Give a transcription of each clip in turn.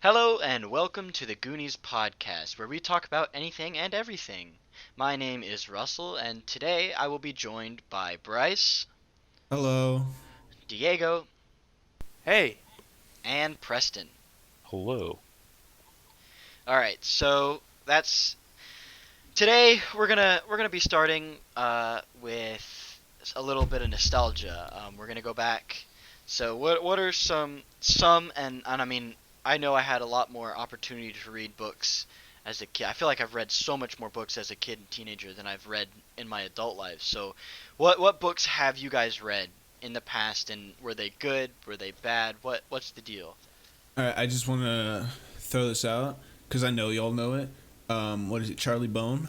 Hello and welcome to the Goonies Podcast, where we talk about anything and everything. My name is Russell, and today I will be joined by Bryce, Hello. Diego, Hey, and Preston. Hello. All right, so that's today. We're gonna be starting with a little bit of nostalgia. We're gonna go back. So what are some and I mean I know I had a lot more opportunity to read books as a kid. I feel like I've read so much more books as a kid and teenager than I've read in my adult life. So what books have you guys read in the past, and were they good? Were they bad? What's the deal? All right, I just want to throw this out because I know y'all know it. What is it, Charlie Bone?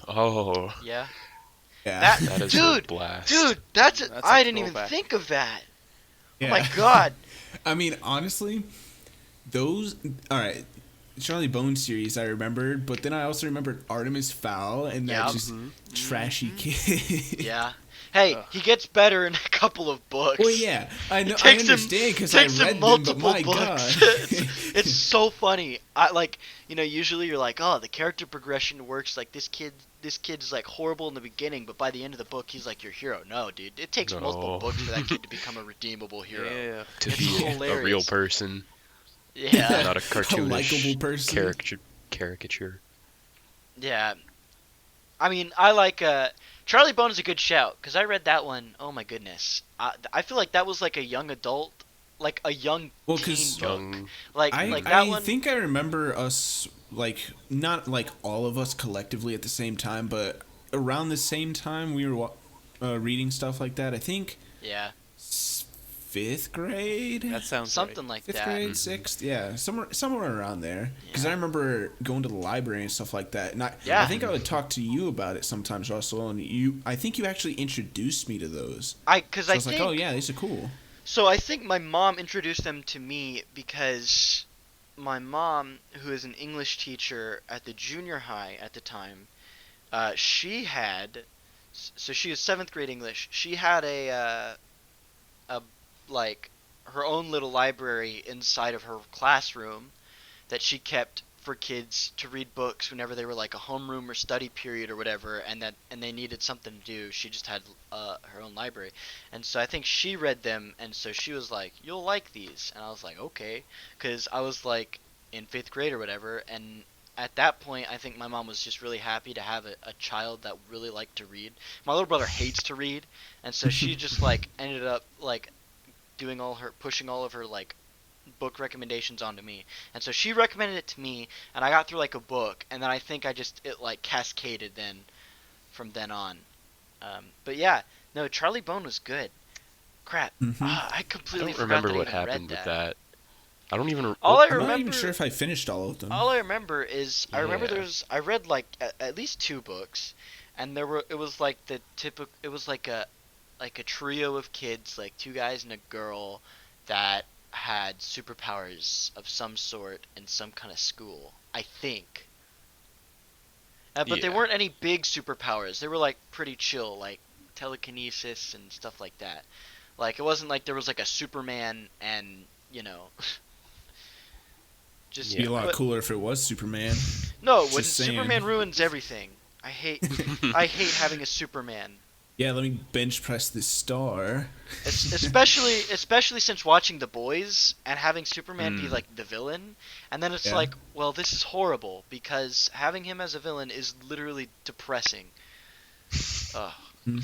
Oh, Yeah. Yeah. that is a dude, blast. that's That's a I didn't even throwback. think of that. Yeah. Oh my god. I mean, honestly, those. All right, Charlie Bone series I remembered, but then I also remembered Artemis Fowl and that Yeah. just Mhm. trashy kid. Yeah. Hey, Ugh. he gets better in a couple of books. Well, yeah, I know. I Takes him- understand because I takes him read them, but multiple my books. god, It's so funny. I like, usually you're like, oh, the character progression works. Like this kid's like horrible in the beginning, but by the end of the book, he's like your hero. No, dude, it takes multiple No. books for that kid to become a redeemable hero. Yeah. To It's be a hilarious. real person, Yeah, not a a cartoonish likable person. caricature. yeah. I mean, I like Charlie Bone is a good shout because I read that one. Oh my goodness, I feel like that was like a young adult, like a young Well, teen 'cause book. Young. Like I that one. think I remember us like not like all of us collectively at the same time, but around the same time we were reading stuff like that. I think Yeah, fifth grade, That sounds something like fifth that. grade, sixth, yeah, somewhere around there. Because I Yeah. remember going to the library and stuff like that. And Yeah. I think I would talk to you about it sometimes, Russell. And I think you actually introduced me to those. Because So I I was think like, oh yeah, these are cool. so. I think my mom introduced them to me because my mom, who is an English teacher at the junior high at the time, she had, so she was seventh grade English. She had a like her own little library inside of her classroom that she kept for kids to read books whenever they were like a homeroom or study period or whatever, and they needed something to do. She just had her own library, and so I think she read them, and so she was like, "You'll like these," and I was like, "Okay," because I was like in fifth grade or whatever, and at that point, I think my mom was just really happy to have a child that really liked to read. My little brother hates to read, and so she just like ended up like pushing all of her like book recommendations onto me, and so she recommended it to me, and I got through like a book, and then I think it like cascaded then from then on. But yeah, no, Charlie Bone was good. Crap, Mhm. I I completely don't forgot remember that I what even happened read with that. that. I don't even. All I I'm not even remember, sure if I finished all of them. all I remember is I remember Yeah. I read like at least two books, and it was like the typical, it was like a trio of kids, like two guys and a girl, that had superpowers of some sort in some kind of school, I think. But they Yeah. weren't any big superpowers. They were like pretty chill, like telekinesis and stuff like that. Like it wasn't like there was like a Superman and just Be a lot but, cooler if it was Superman. no, Just when saying. Superman ruins everything. I hate having a Superman. Yeah, let me bench press this star. Especially since watching The Boys and having Superman be Mm. like the villain, and then it's Yeah. like, well, this is horrible because having him as a villain is literally depressing. Ugh. Hmm.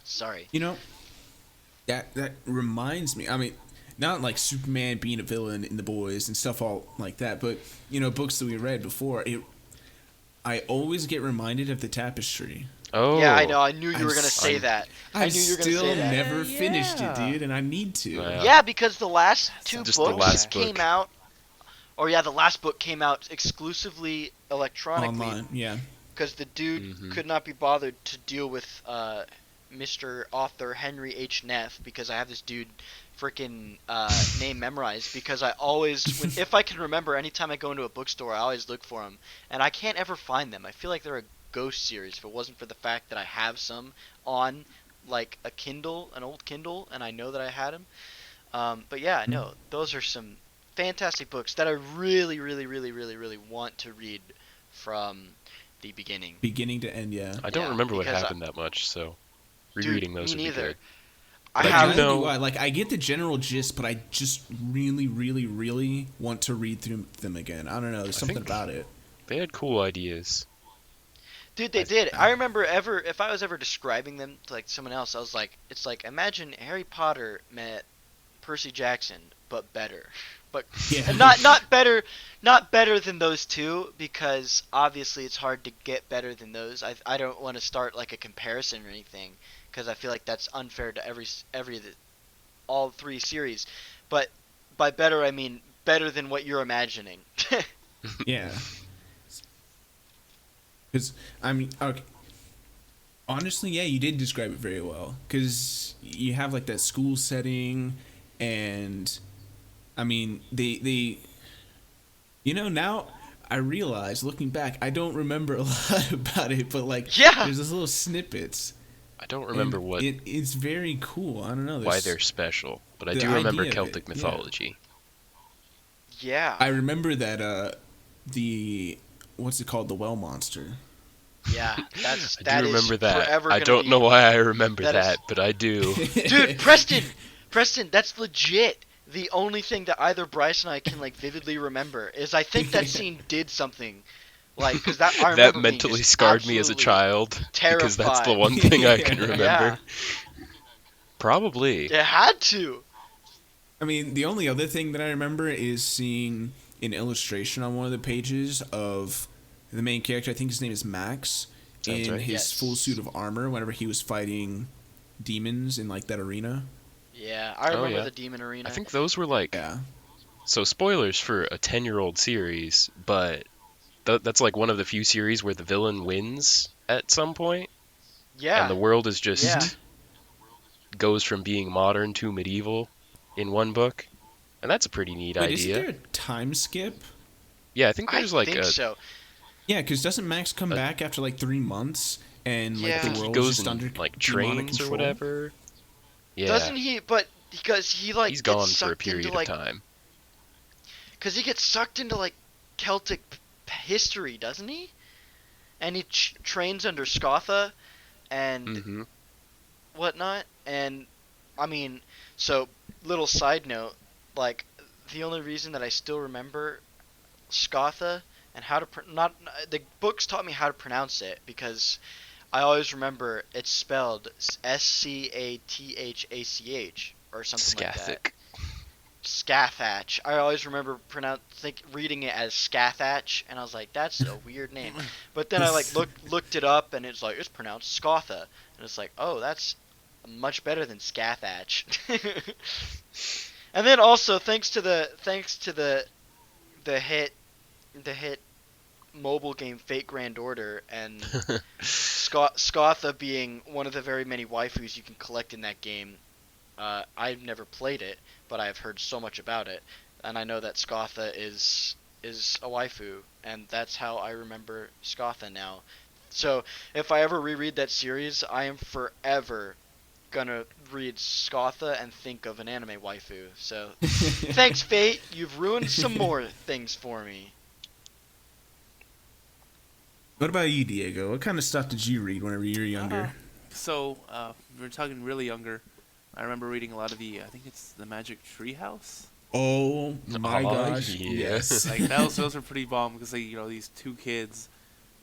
Sorry. You know, that reminds me. I mean, not like Superman being a villain in The Boys and stuff all like that, but books that we read before. I always get reminded of The Tapestry. Oh. Yeah, I know. I knew you I'm were gonna say I'm- that. I I've knew you were gonna still say that. never finished it, Yeah. dude, and I need to. Yeah. Yeah, because the last two Just the books last came book. out. Or yeah, the last book came out exclusively electronically. Online, yeah. Because the dude Mhm. could not be bothered to deal with Mr. Author Henry H. Neff, because I have this dude freaking name memorized, because I always, if I can remember, anytime I go into a bookstore, I always look for them, and I can't ever find them. I feel like they're a ghost series if it wasn't for the fact that I have some on like an old Kindle, and I know that I had them. But yeah, no, those are some fantastic books that I really, really, really, really, really want to read from the beginning. Beginning to end, yeah. I don't remember what because happened that much, so dude, rereading those me would be neither. good. I But I have do know- Like, I get the general gist, but I just really, really, really want to read through them again. I don't know. There's I something think- about it. They had cool ideas. Dude, they did. I remember if I was ever describing them to like someone else, I was like, it's like imagine Harry Potter met Percy Jackson, but better. But Yeah. and not better than those two, because obviously it's hard to get better than those. I don't want to start like a comparison or anything, because I feel like that's unfair to all three series. But by better I mean better than what you're imagining. Yeah. Because, I mean, okay. Honestly, yeah, you did describe it very well. Because you have, like, that school setting, and, I mean, they you know, now I realize, looking back, I don't remember a lot about it, but, like, Yeah. there's those little snippets. I don't remember and what it's very cool. I don't know. why they're special, but I the do remember idea of Celtic it, yeah. mythology. Yeah. I remember that, what's it called? The well monster. Yeah, I that do is remember that. forever I gonna don't be- know why I remember that is- that, but I do. Dude, Preston, that's legit. The only thing that either Bryce and I can like vividly remember is I think that scene did something, like because that I remember That being mentally just scarred me as a absolutely child because that's the terrified. one thing I can Yeah. remember. Yeah. Probably. It had to. I mean, the only other thing that I remember is seeing an illustration on one of the pages of the main character. I think his name is Max, Sounds in right. his Yes. full suit of armor whenever he was fighting demons in, like, that arena. Yeah, I remember yeah. the demon arena. I think those were like Yeah. so spoilers for a 10-year-old series, but that's like one of the few series where the villain wins at some point, yeah, and the world is just Yeah. goes from being modern to medieval in one book, and that's a pretty neat Wait, idea. isn't there a time skip? Yeah, I think I there's like think a so. Yeah, because doesn't Max come back after, like, 3 months? And, like, Yeah. I the think he world's goes just under and like demonic trains or control? whatever. Yeah, Doesn't he? But because he like he's gets gone for a sucked period into of like time. because he gets sucked into like Celtic history, doesn't he? And he trains under Scotha and Hmm. whatnot. And I mean, so little side note, like the only reason that I still remember Scotha and how to not the books taught me how to pronounce it, because I always remember it's spelled Scathaach or something like that. Scathic. Scathach. I always remember reading it as Scathach, and I was like, that's a weird name. But then I like looked it up, and it's like it's pronounced Scotha, and it's like, oh, that's much better than Scathach. And then also thanks to the hit mobile game Fate Grand Order, and Scotha being one of the very many waifus you can collect in that game. I've never played it, but I've heard so much about it, and I know that Scotha is a waifu, and that's how I remember Scotha now. So if I ever reread that series, I am forever gonna read Scotha and think of an anime waifu. So thanks, Fate. You've ruined some more things for me. What about you, Diego? What kind of stuff did you read whenever you were younger? So, we were talking really younger. I remember reading a lot of I think it's the Magic Treehouse. Oh my Oh, gosh! yeah. Yes. Like those were pretty bomb because these two kids,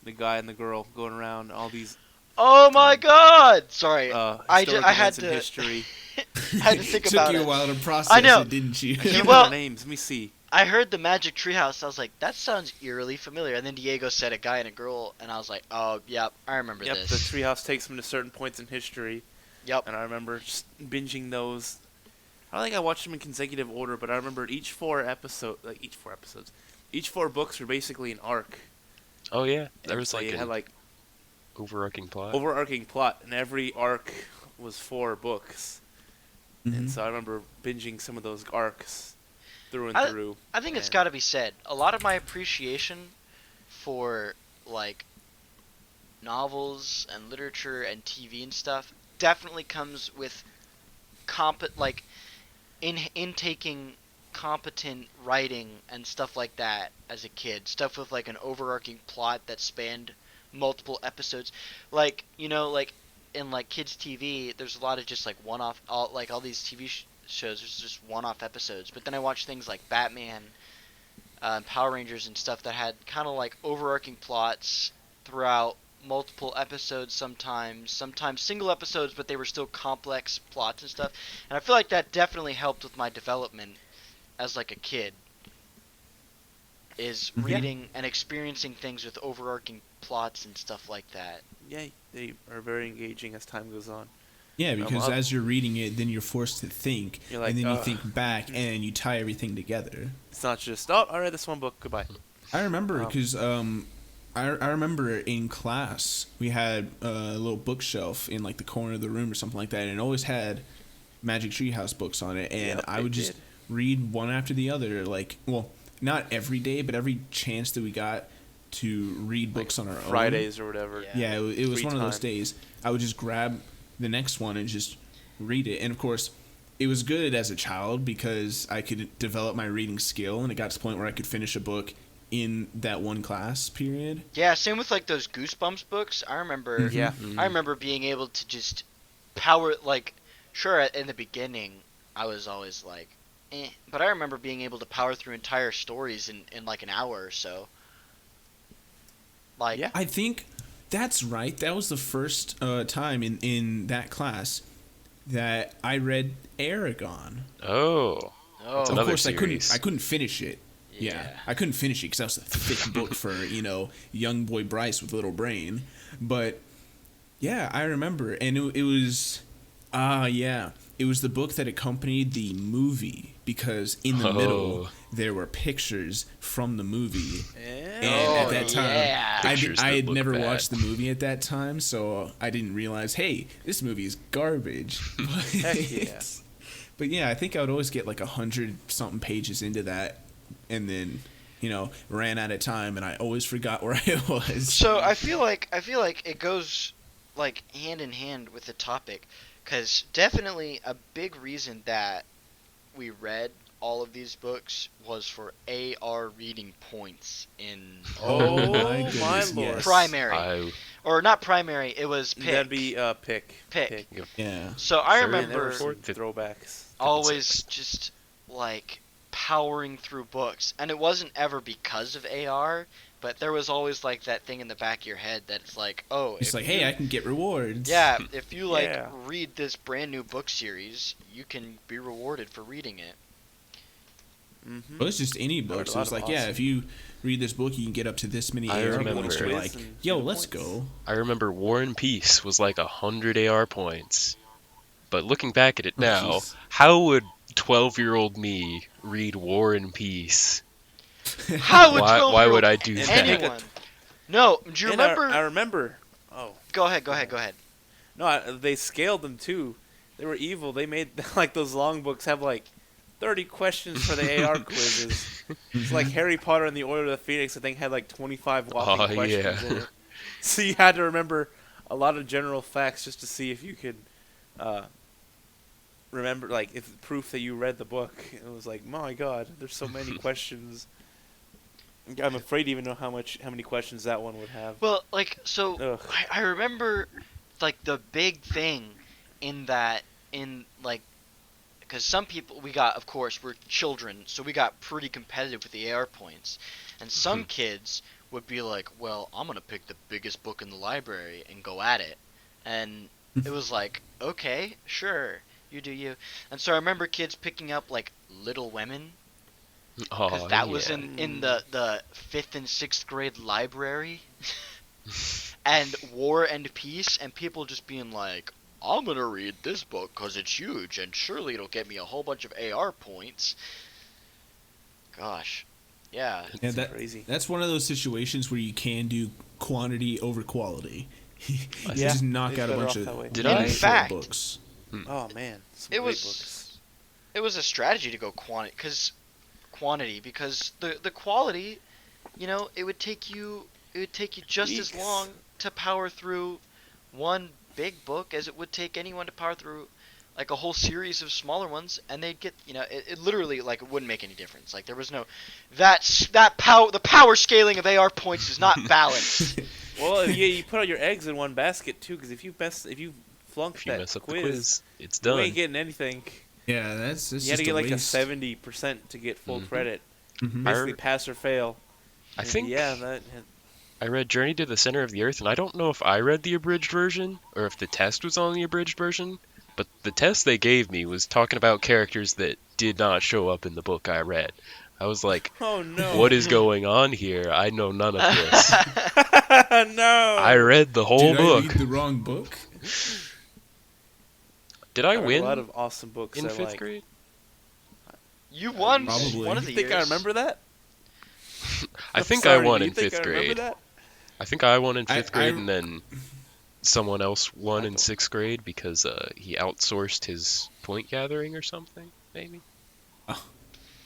the guy and the girl, going around all these Oh my God! Sorry, I historic had events in to history. It I had to think took about you it. a while to process I know. it, didn't you? I can't remember Well- their names. Let me see. I heard the Magic Treehouse. I was like, that sounds eerily familiar. And then Diego said a guy and a girl, and I was like, oh, yep, I remember Yep, this. the treehouse takes them to certain points in history, Yep. and I remember just binging those. I don't think I watched them in consecutive order, but I remember each four books were basically an arc. Oh yeah, there And was so like you an had like overarching plot. overarching plot, and every arc was 4 books. Mhm. And so I remember binging some of those arcs through and through. I think it's and- got to be said. A lot of my appreciation for, like, novels and literature and TV and stuff definitely comes with intaking competent writing and stuff like that as a kid. Stuff with like an overarching plot that spanned multiple episodes. Like, like in like kids TV, there's a lot of just like one-off, all these TV shows. There's just one-off episodes. But then I watch things like Batman, Power Rangers, and stuff that had kind of like overarching plots throughout multiple episodes. Sometimes single episodes, but they were still complex plots and stuff. And I feel like that definitely helped with my development as like a kid. Is reading and experiencing things with overarching plots and stuff like that. Yeah, they are very engaging as time goes on. Yeah, because as you're reading it, then you're forced to think, You're like, and then you think back, and you tie everything together. It's not just, oh, I read this one book, goodbye. I remember because I remember in class we had a little bookshelf in like the corner of the room or something like that, and it always had Magic Treehouse books on it, and I would just read one after the other, like, well, not every day, but every chance that we got to read books on our own. Fridays or whatever. Yeah, it was Free one of those time. days. I would just grab the next one and just read it. And of course, it was good as a child because I could develop my reading skill, and it got to the point where I could finish a book in that one class period. Yeah, same with like those Goosebumps books. I remember I remember being able to just power, like, sure, in the beginning I was always like but I remember being able to power through entire stories in like an hour or so. Like, I think that's right. That was the first time in that class that I read Aragon. Oh, that's Of another course, series. I couldn't finish it. Yeah, I couldn't finish it because that was a thick book for young boy Bryce with little brain. But yeah, I remember, and it was it was the book that accompanied the movie because in the middle there were pictures from the movie. And at that time, I had never watched the movie at that time, so I didn't realize, hey, this movie is garbage. Heck yeah. But yeah, I think I would always get like 100-something pages into that, and then ran out of time, and I always forgot where I was. So I feel like it goes like hand in hand with the topic, because definitely a big reason that we read all of these books was for AR reading points in Oh my goodness, lord. yes. primary. Or not primary, it was pick. That'd be pick. Pick. Yeah. So I Third There remember were some throwbacks. always just like powering through books, and it wasn't ever because of AR, but there was always like that thing in the back of your head that it's like, oh, It's like, hey, I can get rewards. yeah, if you like Yeah. read this brand new book series, you can be rewarded for reading it. Mm-hmm. Well, it's just any book. Learned a So lot it's of like, yeah, awesome- if you read this book, you can get up to this many I AR remember. points. You're like, Quiz and yo, get let's points. go. I remember War and Peace was like 100 AR points. But looking back at it now, jeez. how would 12-year-old me read War and Peace? How would Why would I do And that? anyone? No, do you And remember? I remember. Oh. Go ahead. No, they scaled them too. They were evil. They made like those long books have like 30 questions for the AR quizzes. It's like Harry Potter and the Order of the Phoenix, I think, had like 25 whopping questions in it. So you had to remember a lot of general facts just to see if you could remember, like, if proof that you read the book. It was like, my God, there's so many questions. I'm afraid to even know how many questions that one would have. Well, like, so Ugh. I remember like the big thing in that, like, because some people, we got, of course, we're children, so we got pretty competitive with the AR points, and some kids would be like, well, I'm gonna pick the biggest book in the library and go at it, and it was like, okay, sure, you do you. And so I remember kids picking up like Little Women, because Oh, that was yeah. in the 5th and 6th grade library, and War and Peace, and people just being like, I'm gonna read this book because it's huge and surely it'll get me a whole bunch of AR points. Gosh, yeah. Yeah, It's crazy. That's one of those situations where you can do quantity over quality. You Yeah, just knock it's out a better bunch off of that way. Did really I- In short fact- books. Oh man, some It great was books. it was a strategy to go quantity because the quality, it would take you just as Weeks. long to power through one big book as it would take anyone to power through like a whole series of smaller ones, and they'd get, it literally, like, it wouldn't make any difference. Like, there was no, the power scaling of AR points is not balanced. Well, yeah, you put all your eggs in one basket too, because if you flunk If you that mess up the quiz, quiz, it's you done. ain't getting anything. Yeah, that's You just had to get like a waste. 70% to get full credit. Mhm. Basically, pass or fail. I And think yeah, I read Journey to the Center of the Earth, and I don't know if I read the abridged version or if the test was on the abridged version, but the test they gave me was talking about characters that did not show up in the book I read. I was like, oh no, what is going on here? I know none of this. no. I read the whole Did book. I read the wrong book? Did I read win a lot of awesome books in I 5th like. grade? You won Probably. one of You the think years. I remember that? I I'm think sorry, I won do you in think 5th I remember grade. that? I think I won in I- 5th grade, I- and then someone else won I in don't- 6th grade because he outsourced his point gathering or something, maybe? Oh.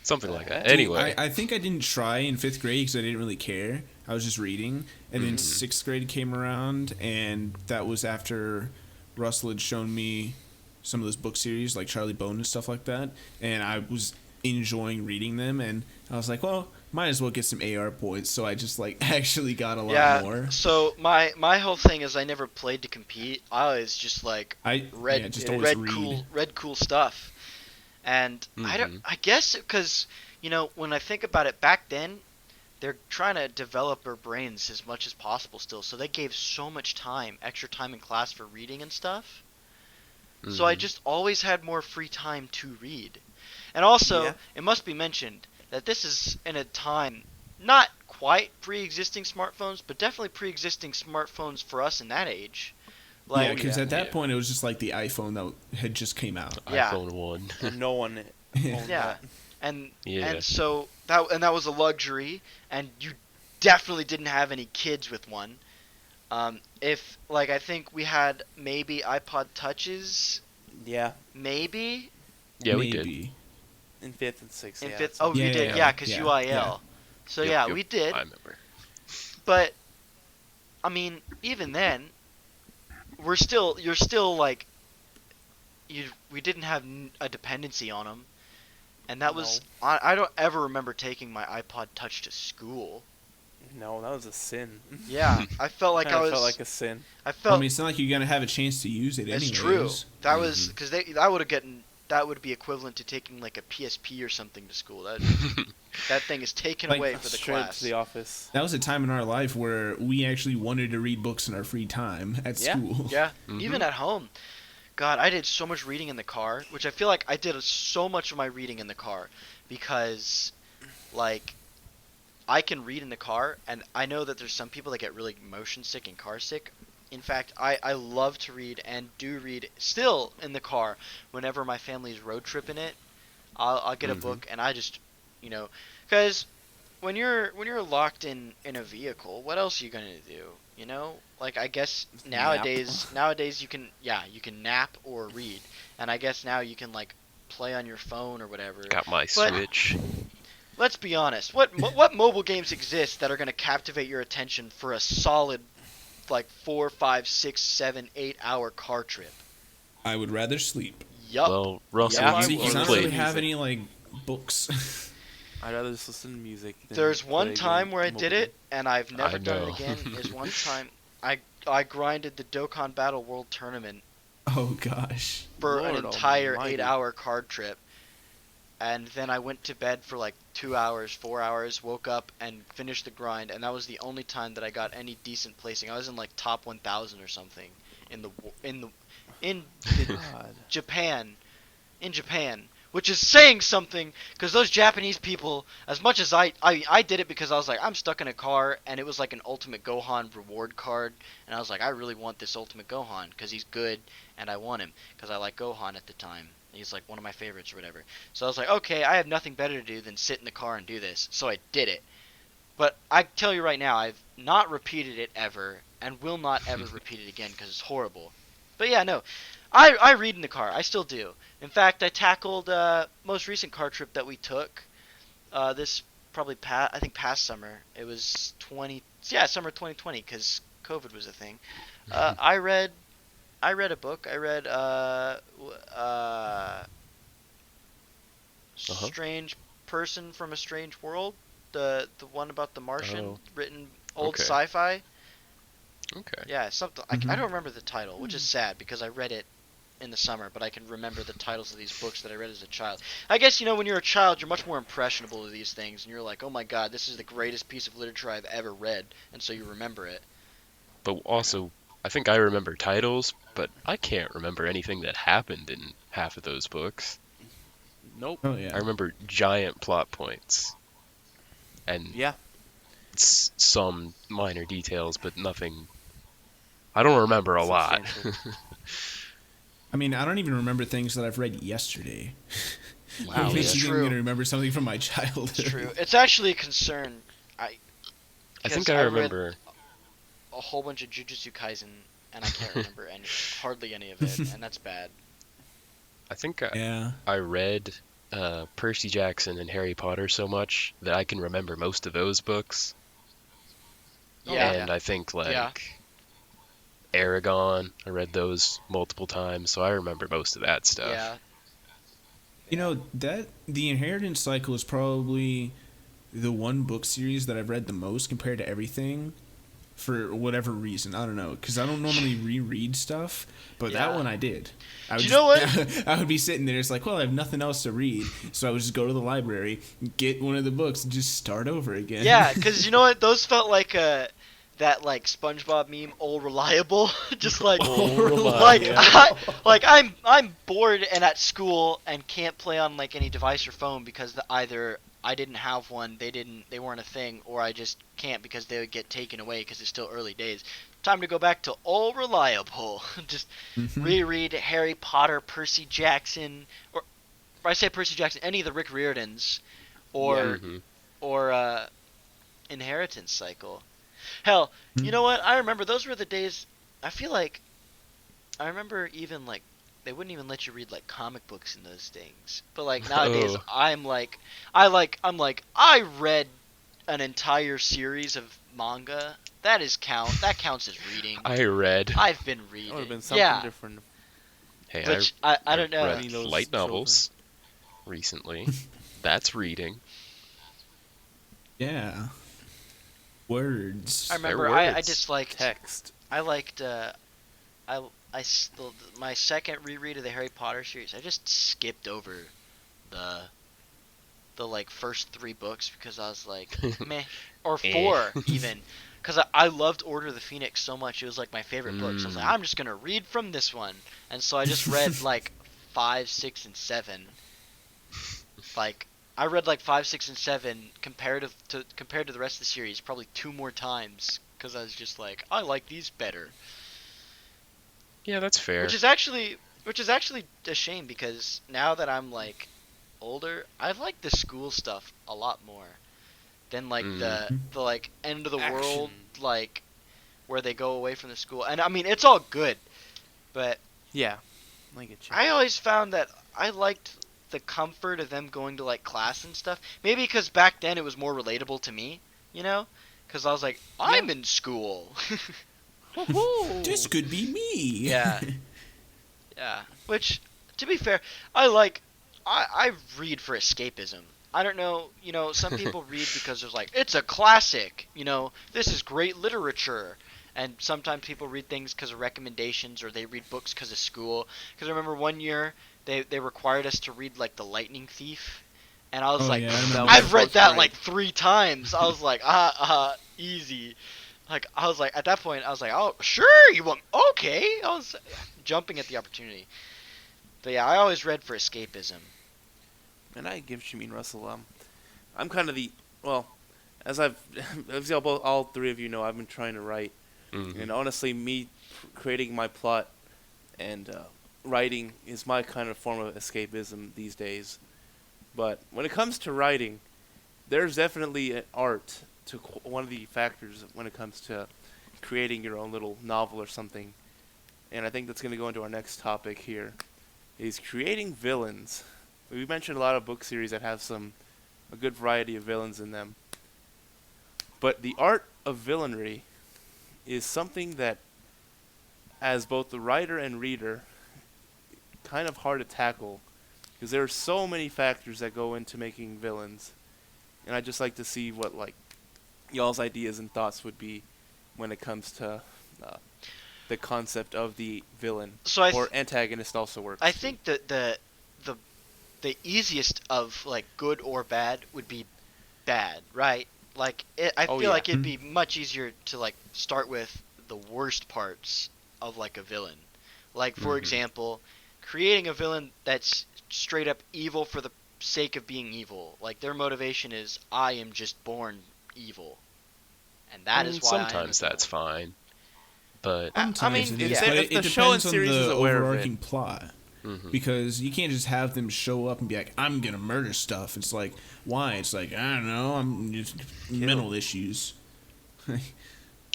Something like that. Dude, Anyway, I think I didn't try in 5th grade because I didn't really care. I was just reading. And then 6th grade came around, and that was after Russell had shown me some of those book series, like Charlie Bone and stuff like that. And I was enjoying reading them, and I was like, well, might as well get some AR points. So I just, like, actually got a lot more. So my whole thing is I never played to compete. I always just like read always read. cool stuff. And Mhm. I guess because when I think about it, back then they're trying to develop our brains as much as possible still. So they gave so much extra time in class for reading and stuff. So I Mhm. just always had more free time to read. And also, Yeah. it must be mentioned that this is in a time not quite pre-existing smartphones, but definitely pre-existing smartphones for us in that age. Yeah, Like, because at that Yeah. point, it was just like the iPhone that had just came out. Yeah. iPhone 1. And no one owned yeah, that. and Yeah. and so that was a luxury, and you definitely didn't have any kids with one. If like I think we had maybe iPod Touches, Yeah, maybe Yeah, we did. Maybe. in 5th and 6th. in yeah, fifth. that's Oh, Yeah, you did, yeah, yeah, because yeah, UIL. yeah. So Yep, yeah, yep, we did. I remember. But I mean, even then, you're still like, we didn't have a dependency on them, and that was I don't ever remember taking my iPod Touch to school. No, that was a sin. Yeah, I felt like Kinda I was. felt like a sin. I I felt mean, it's not like you're gonna have a chance to use it it's anyways. true. That was because that would be equivalent to taking like a PSP or something to school. That thing is taken Like, away for the Straight class. to the office. That was a time in our life where we actually wanted to read books in our free time at Yeah. school. Yeah, Mhm. even at home. God, I did so much reading in the car, which I feel like I did so much of my reading in the car because, like, I can read in the car, and I know that there's some people that get really motion sick and car sick. In fact, I love to read and do read still in the car whenever my family's road tripping it. I'll get a book and I just, because when you're locked in a vehicle, what else are you gonna do? Like I guess nowadays you can nap or read, and I guess now you can like play on your phone or whatever. Got my But- Switch. Let's be honest. What mobile games exist that are gonna captivate your attention for a solid like 4, 5, 6, 7, 8 hour car trip? I would rather sleep. Yup. Well, Russell, Yeah, See, you, because you I don't played. really have any like books. I'd rather just listen to music. Than There's play one a time game- where I mobile did game. it, and I've never I done know. it again. Is one time I grinded the Dokkan Battle World Tournament Oh gosh. for an Lord entire almighty. 8-hour card trip, and then I went to bed for like 2 hours, 4 hours, woke up and finished the grind, and that was the only time that I got any decent placing. I was in like top 1,000 or something in God. Japan, which is saying something, because those Japanese people, as much as I did it because I was like, I'm stuck in a car, and it was like an Ultimate Gohan reward card, and I was like, I really want this Ultimate Gohan, because he's good, and I want him, because I like Gohan at the time. He's like one of my favorites or whatever. So I was like, okay, I have nothing better to do than sit in the car and do this, so I did it. But I tell you right now, I've not repeated it ever, and will not ever repeat it again, because it's horrible. But yeah, no. I read in the car. I still do. In fact, I tackled most recent car trip that we took. This probably I think past summer. It was summer 2020 because COVID was a thing. I read I read a book. I read Uh-huh. Strange Person from a Strange World, the one about the Martian, Oh, written old okay. sci-fi. Okay. Yeah, something I Mhm. don't remember the title, which is sad because I read it in the summer, but I can remember the titles of these books that I read as a child. I guess when you're a child, you're much more impressionable to these things, and you're like, "Oh my God, this is the greatest piece of literature I've ever read," and so you remember it. But also, I think I remember titles, but I can't remember anything that happened in half of those books. Nope. Oh I yeah. remember giant plot points and Yeah. some minor details, but nothing. I don't remember a lot. Substantial. I mean, I don't even remember things that I've read yesterday. Wow, What It's makes yeah. you think I'm true. gonna remember something from my It's childhood? true. It's actually a concern. I Because think I I read remember. a whole bunch of Jujutsu Kaisen, and I can't remember hardly any of it, and that's bad. I think Yeah. I read Percy Jackson and Harry Potter so much that I can remember most of those books. Yeah. And I think Yeah. like Aragon, I read those multiple times, so I remember most of that stuff. Yeah. You Yeah. know that the Inheritance Cycle is probably the one book series that I've read the most compared to everything. For whatever reason, I don't know, because I don't normally reread stuff, but that Yeah. one I did. I Do would you know what? I would be sitting there, it's like, well, I have nothing else to read, so I would just go to the library, get one of the books, and just start over again. Yeah, because you know what? Those felt like that like SpongeBob meme, "all reliable." Just like Oh, like yeah. I'm bored and at school and can't play on like any device or phone because either I didn't have one, they weren't a thing, or I just can't because they would get taken away because it's still early days. Time to go back to all reliable. Just Mhm. reread Harry Potter, Percy Jackson, or if I say Percy Jackson, any of the Rick Riordans, Yeah. or Inheritance Cycle. Hell, you know what? I remember those were the days. I feel like I remember even like they wouldn't even let you read like comic books in those things. But like nowadays, Oh, I read an entire series of manga. That counts as reading. I read. I've been That would have reading. been something Yeah, different. Hey, which I I don't know. read Reading those light children. novels recently. That's reading. Yeah. Words. I They're remember I words. disliked Text. I liked my second reread of the Harry Potter series. I just skipped over the like first three books because I was like meh, or Eh. four even, because I loved Order of the Phoenix so much. It was like my favorite book. So I was like, Mm. I'm just gonna read from this one, and so I just read like 5, 6, and 7. Like I read like 5, 6, and 7 compared to the rest of the series probably 2 more times because I was just like I like these better. Yeah, that's fair. Which is actually a shame because now that I'm like older, I like the school stuff a lot more than like the like end of the world, Action. like where they go away from the school. And I mean it's all good, but Yeah. I get you. I always found that I liked the comfort of them going to like class and stuff. Maybe because back then it was more relatable to me, you know? Because I was like, I'm in school. Woohoo! This could be me. Yeah. Yeah. Which, to be fair, I read for escapism. I don't know, some people read because there's like, it's a classic, this is great literature. And sometimes people read things because of recommendations or they read books because of school. Because I remember one year they required us to read like The Lightning Thief. And I was Oh, like, yeah, I remember I've that. read that First like 3 times. I was like, easy. Like, I was like, at that point, I was like, oh, sure, you want, okay. I was jumping at the opportunity. But yeah, I always read for escapism. And I give Shamin Russell. I'm kind of well, as as all three of you know, I've been trying to write, Mhm. and honestly, me creating my plot and writing is my kind of form of escapism these days. But when it comes to writing, there's definitely an art to one of the factors when it comes to creating your own little novel or something. And I think that's going to go into our next topic here, is creating villains. We mentioned a lot of book series that have a good variety of villains in them. But the art of villainry is something that as both the writer and reader, kind of hard to tackle because there are so many factors that go into making villains, and I just like to see what like y'all's ideas and thoughts would be when it comes to the concept of the villain or antagonist also works. I think that the easiest of like good or bad would be bad, right? Like I feel like it'd be much easier to like start with the worst parts of like a villain. Like for example, creating a villain that's straight up evil for the sake of being evil. Like their motivation is I am just born evil. And that is why sometimes that's fine. But I mean, it is, yeah. but If it the show and depends on series is the aware of overarching it. plot. Because you can't just have them show up and be like, I'm gonna murder stuff. It's like, why? It's like, I don't know, I'm just mental issues. I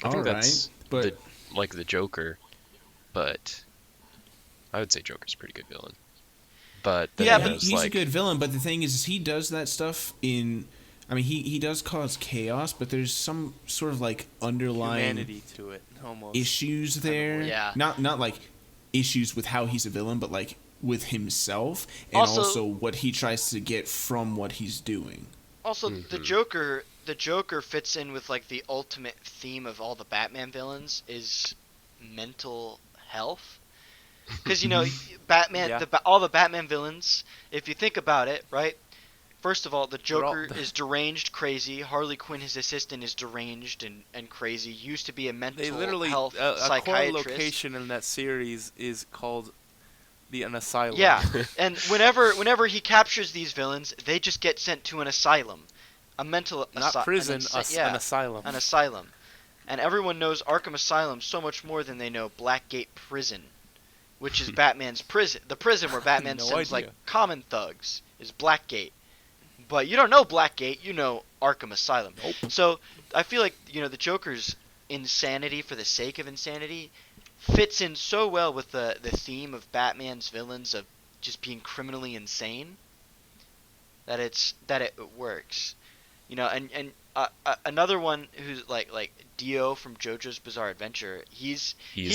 think that's but like the Joker, but I would say Joker's a pretty good villain. But then he's a good villain. But the thing is he does that stuff in. I mean, he does cause chaos, but there's some sort of like underlying humanity to it, almost issues there. Yeah. Not like issues with how he's a villain, but like with himself and also what he tries to get from what he's doing. Also, the Joker fits in with like the ultimate theme of all the Batman villains is mental health. Because Batman, all the Batman villains, if you think about it, right? First of all, the Joker is deranged, crazy. Harley Quinn, his assistant, is deranged and crazy. Used to be a mental health psychiatrist. A core location in that series is called an asylum. Yeah, and whenever he captures these villains, they just get sent to an asylum, a mental not prison, an asylum. An asylum, and everyone knows Arkham Asylum so much more than they know Blackgate Prison, which is Batman's prison. The prison where Batman sends like common thugs is Blackgate. But you don't know Blackgate, you know Arkham Asylum. Nope. So I feel like the Joker's insanity for the sake of insanity fits in so well with the theme of Batman's villains of just being criminally insane that it works. And another one who's like Dio from JoJo's Bizarre Adventure, he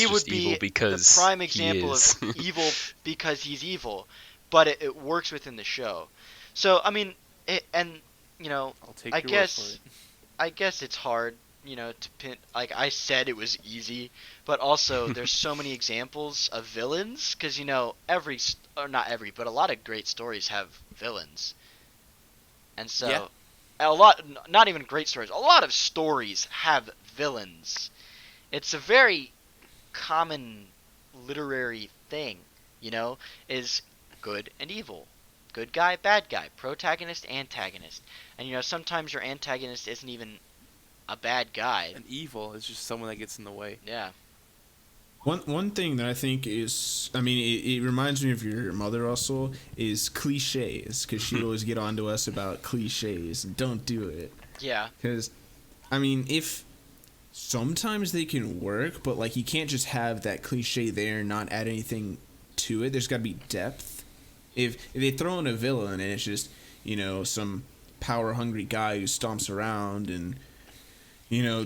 would be the prime example of evil because he's evil, but it works within the show. So I mean. I guess it's hard, to pin. Like I said, it was easy, but also there's so many examples of villains because not every, but a lot of great stories have villains, and so a lot, not even great stories, a lot of stories have villains. It's a very common literary thing, is good and evil. Good guy, bad guy, protagonist, antagonist. And sometimes your antagonist isn't even a bad guy. An evil is just someone that gets in the way. Yeah. One thing that I think is, I mean, it reminds me of your mother also, is cliches, because she'd always get on to us about cliches and don't do it. Yeah. Because, I mean, if sometimes they can work, but like you can't just have that cliche there and not add anything to it. There's got to be depth. If they throw in a villain and it's just, some power-hungry guy who stomps around and,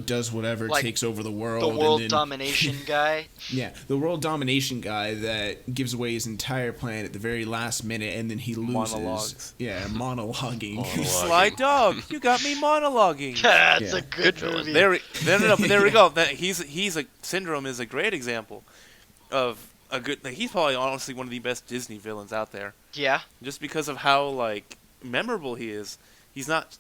does whatever, like takes over the world. The world domination guy? Yeah, the world domination guy that gives away his entire plan at the very last minute and then he loses. Monologues. Yeah, monologuing. Sly dog, you got me monologuing. That's a good movie. There we go. He's a Syndrome is a great example of a good. He's probably honestly one of the best Disney villains out there. Yeah. Just because of how like memorable he is. He's not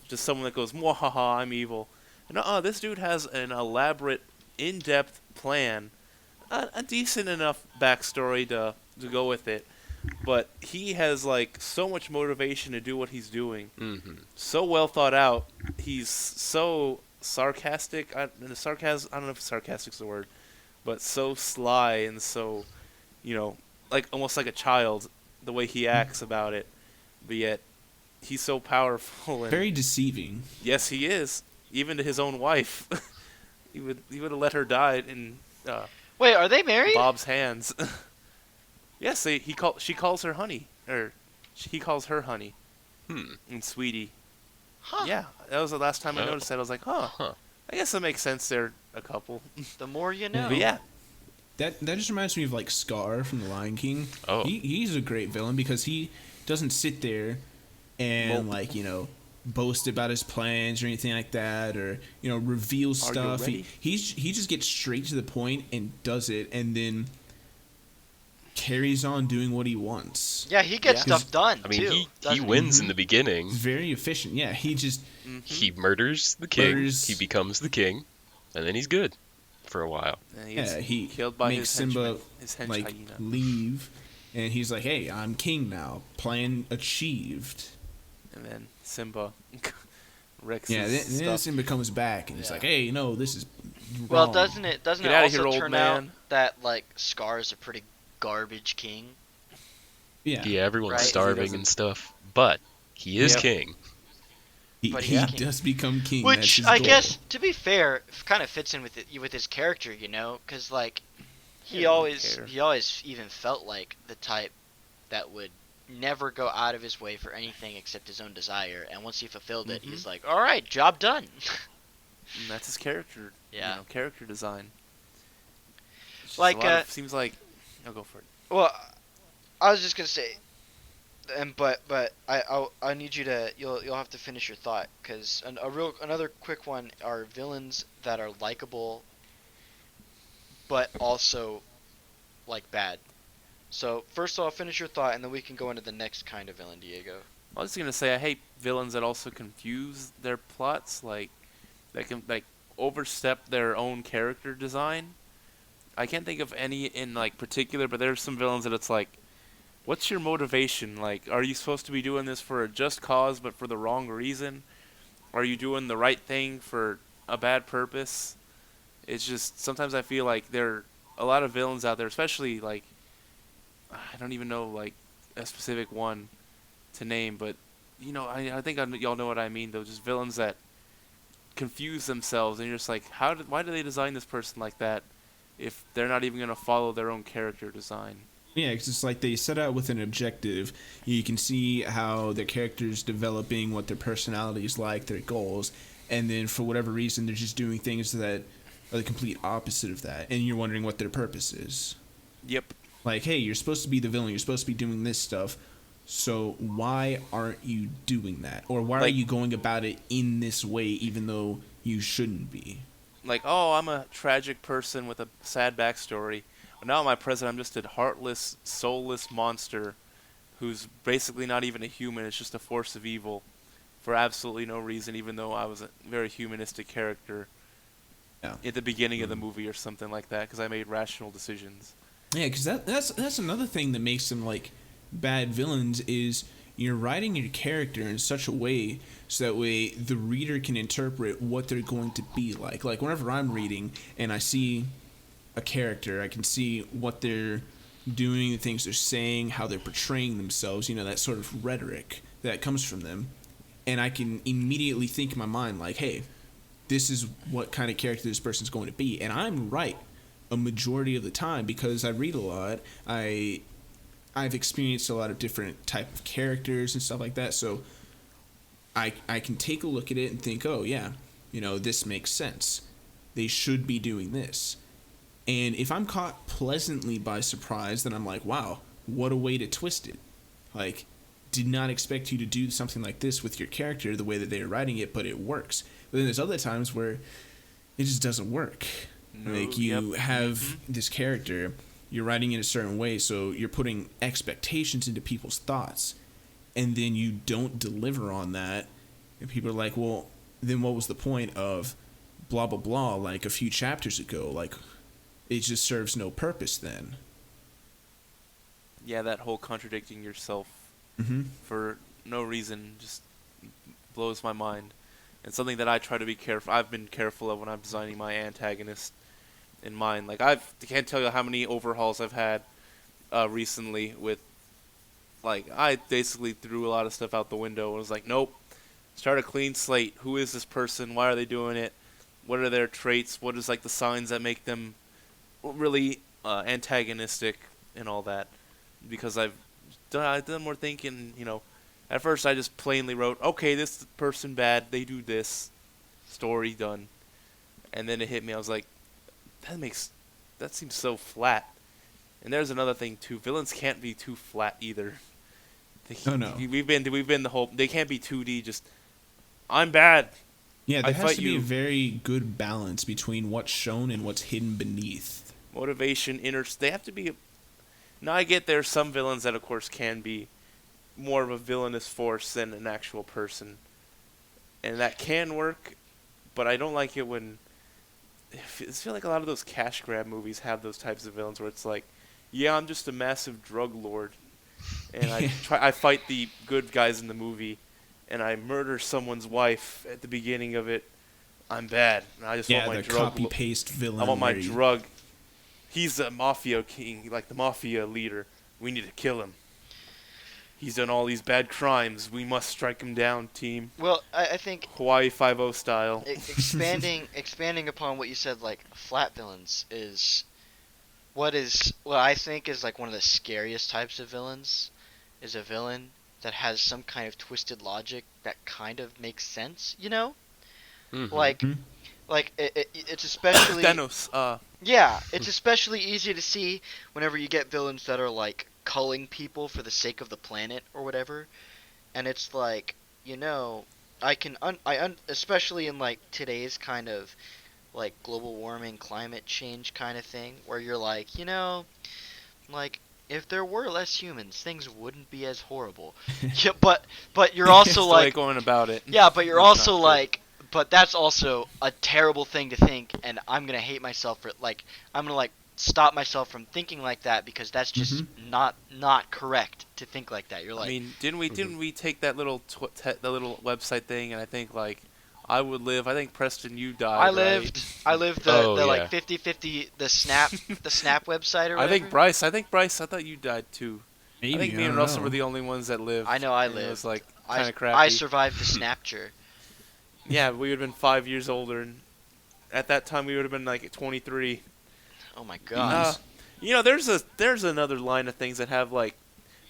just someone that goes, "Mwahaha, I'm evil." No, this dude has an elaborate, in-depth plan, a decent enough backstory to go with it, but he has like so much motivation to do what he's doing. Mm-hmm. So well thought out. He's so sarcastic. I don't know if sarcastic's the word. But so sly and so, like almost like a child, the way he acts about it. But yet, he's so powerful and very deceiving. Yes, he is. Even to his own wife, he would have let her die in. Wait, are they married? Bob's hands. Yes, she calls her honey, or he calls her honey. And sweetie. Huh. Yeah, that was the last time I noticed that. I was like, huh. I guess that makes sense. They're a couple. The more you know. But yeah, that just reminds me of like Scar from The Lion King. Oh. He's a great villain because he doesn't sit there and like, you know, boast about his plans or anything like that, or, you know, reveal stuff. He just gets straight to the point and does it, and then carries on doing what he wants. Yeah, he gets stuff done. I mean, too, he wins in the beginning. He's very efficient. Yeah, he just he murders the king. He becomes the king, and then he's good for a while. He killed by makes Simba his like hyena. leave, and he's like, "Hey, I'm king now. Plan achieved." And then Simba wrecks then his stuff. Simba comes back and he's like, "Hey, no, this is wrong." Well, doesn't it Get outta here, also old turn man. out that like Scar's a pretty garbage king? Yeah, Everyone's Right. starving and stuff, but he is king. But he he's king. does become king. Which That's his I goal. guess, to be fair, kind of fits in with his character, you know, because like he always even felt like the type that would never go out of his way for anything except his own desire, and once he fulfilled it, he's like, all right, job done. And that's his character. Yeah. You know, character design. It's just Like, seems like. I'll go for it. Well, I was just gonna say, but I need you to you'll have to finish your thought, because another quick one are villains that are likable, but also like bad. So first I'll finish your thought, and then we can go into the next kind of villain, Diego. I was gonna say I hate villains that also confuse their plots, like that can like overstep their own character design. I can't think of any in like particular, but there's some villains that it's like, what's your motivation? Like, are you supposed to be doing this for a just cause but for the wrong reason? Are you doing the right thing for a bad purpose? It's just sometimes I feel like there are a lot of villains out there, especially like I don't even know like a specific one to name, but you know I think y'all know what I mean though. Just villains that confuse themselves, and you're just like, why do they design this person like that if they're not even gonna follow their own character design? Yeah, it's just like they set out with an objective. You can see how their characters developing, what their personality is like, their goals, and then for whatever reason they're just doing things that are the complete opposite of that, and you're wondering what their purpose is. Yep. Like, hey, you're supposed to be the villain, you're supposed to be doing this stuff, so why aren't you doing that? Or why are you going about it in this way even though you shouldn't be? Like, oh, I'm a tragic person with a sad backstory. But now my president, I'm just a heartless, soulless monster who's basically not even a human. It's just a force of evil for absolutely no reason, even though I was a very humanistic character at the beginning of the movie or something like that, because I made rational decisions. Yeah, because that's another thing that makes them like bad villains is you're writing your character in such a way so that way the reader can interpret what they're going to be like. Like whenever I'm reading and I see a character, I can see what they're doing, the things they're saying, how they're portraying themselves, you know, that sort of rhetoric that comes from them. And I can immediately think in my mind like, hey, this is what kind of character this person's going to be. And I'm right a majority of the time because I read a lot. I've experienced a lot of different type of characters and stuff like that, so I can take a look at it and think, oh yeah, you know, this makes sense. They should be doing this. And if I'm caught pleasantly by surprise, then I'm like, wow, what a way to twist it. Like, did not expect you to do something like this with your character the way that they're writing it, but it works. But then there's other times where it just doesn't work. Like, you have this character, you're writing in a certain way, so you're putting expectations into people's thoughts, and then you don't deliver on that, and people are like, well, then what was the point of blah, blah, blah, like a few chapters ago? Like, it just serves no purpose then. Yeah, that whole contradicting yourself for no reason just blows my mind. And something that I try to be careful. I've been careful of when I'm designing my antagonist in mind. Like I can't tell you how many overhauls I've had recently with. Like I basically threw a lot of stuff out the window and was like, nope, start a clean slate. Who is this person? Why are they doing it? What are their traits? What is like the signs that make them really antagonistic and all that? Because I've done more thinking, you know. At first, I just plainly wrote, okay, this person bad, they do this, story done. And then it hit me, I was like, that that seems so flat. And there's another thing too. Villains can't be too flat either. Oh no. We've been the whole. They can't be 2D. Just I'm bad. Yeah, there I has fight to be you. a very good balance between what's shown and what's hidden beneath. Motivation, they have to be. Now I get there's some villains that of course can be more of a villainous force than an actual person, and that can work. But I don't like it when. I feel like a lot of those cash grab movies have those types of villains where it's like, yeah, I'm just a massive drug lord, and I fight the good guys in the movie, and I murder someone's wife at the beginning of it. I'm bad. And I just want my the drug. copy paste villain. I want my drug. He's the mafia king, like the mafia leader. We need to kill him. He's done all these bad crimes. We must strike him down, team. Well, I think Hawaii Five-0 style. expanding upon what you said, like flat villains is what I think is like one of the scariest types of villains is a villain that has some kind of twisted logic that kind of makes sense, you know? Mm-hmm. Like it's especially Thanos. Yeah, it's especially easy to see whenever you get villains that are like culling people for the sake of the planet or whatever, and it's like, you know, especially in like today's kind of like global warming, climate change kind of thing, where you're like, you know, like if there were less humans, things wouldn't be as horrible. Yeah, but you're also Still like ain't going about it. yeah, but you're It's also not good. like, but that's also a terrible thing to think, and I'm gonna hate myself for like, I'm gonna like stop myself from thinking like that because that's just not correct to think like that. You're like, I mean, didn't we take that little the little website thing, and I think like I would live. I think Preston, you died. I lived the Oh, yeah. like 50-50 the snap website or whatever. I think Bryce. I thought you died too. Maybe, I think me and Russell were the only ones that lived. I know I and lived. It was like I kind of crappy. I survived the snapture. Yeah, we would have been 5 years older, and at that time we would have been like 23. Oh my god. You know, there's another line of things that have like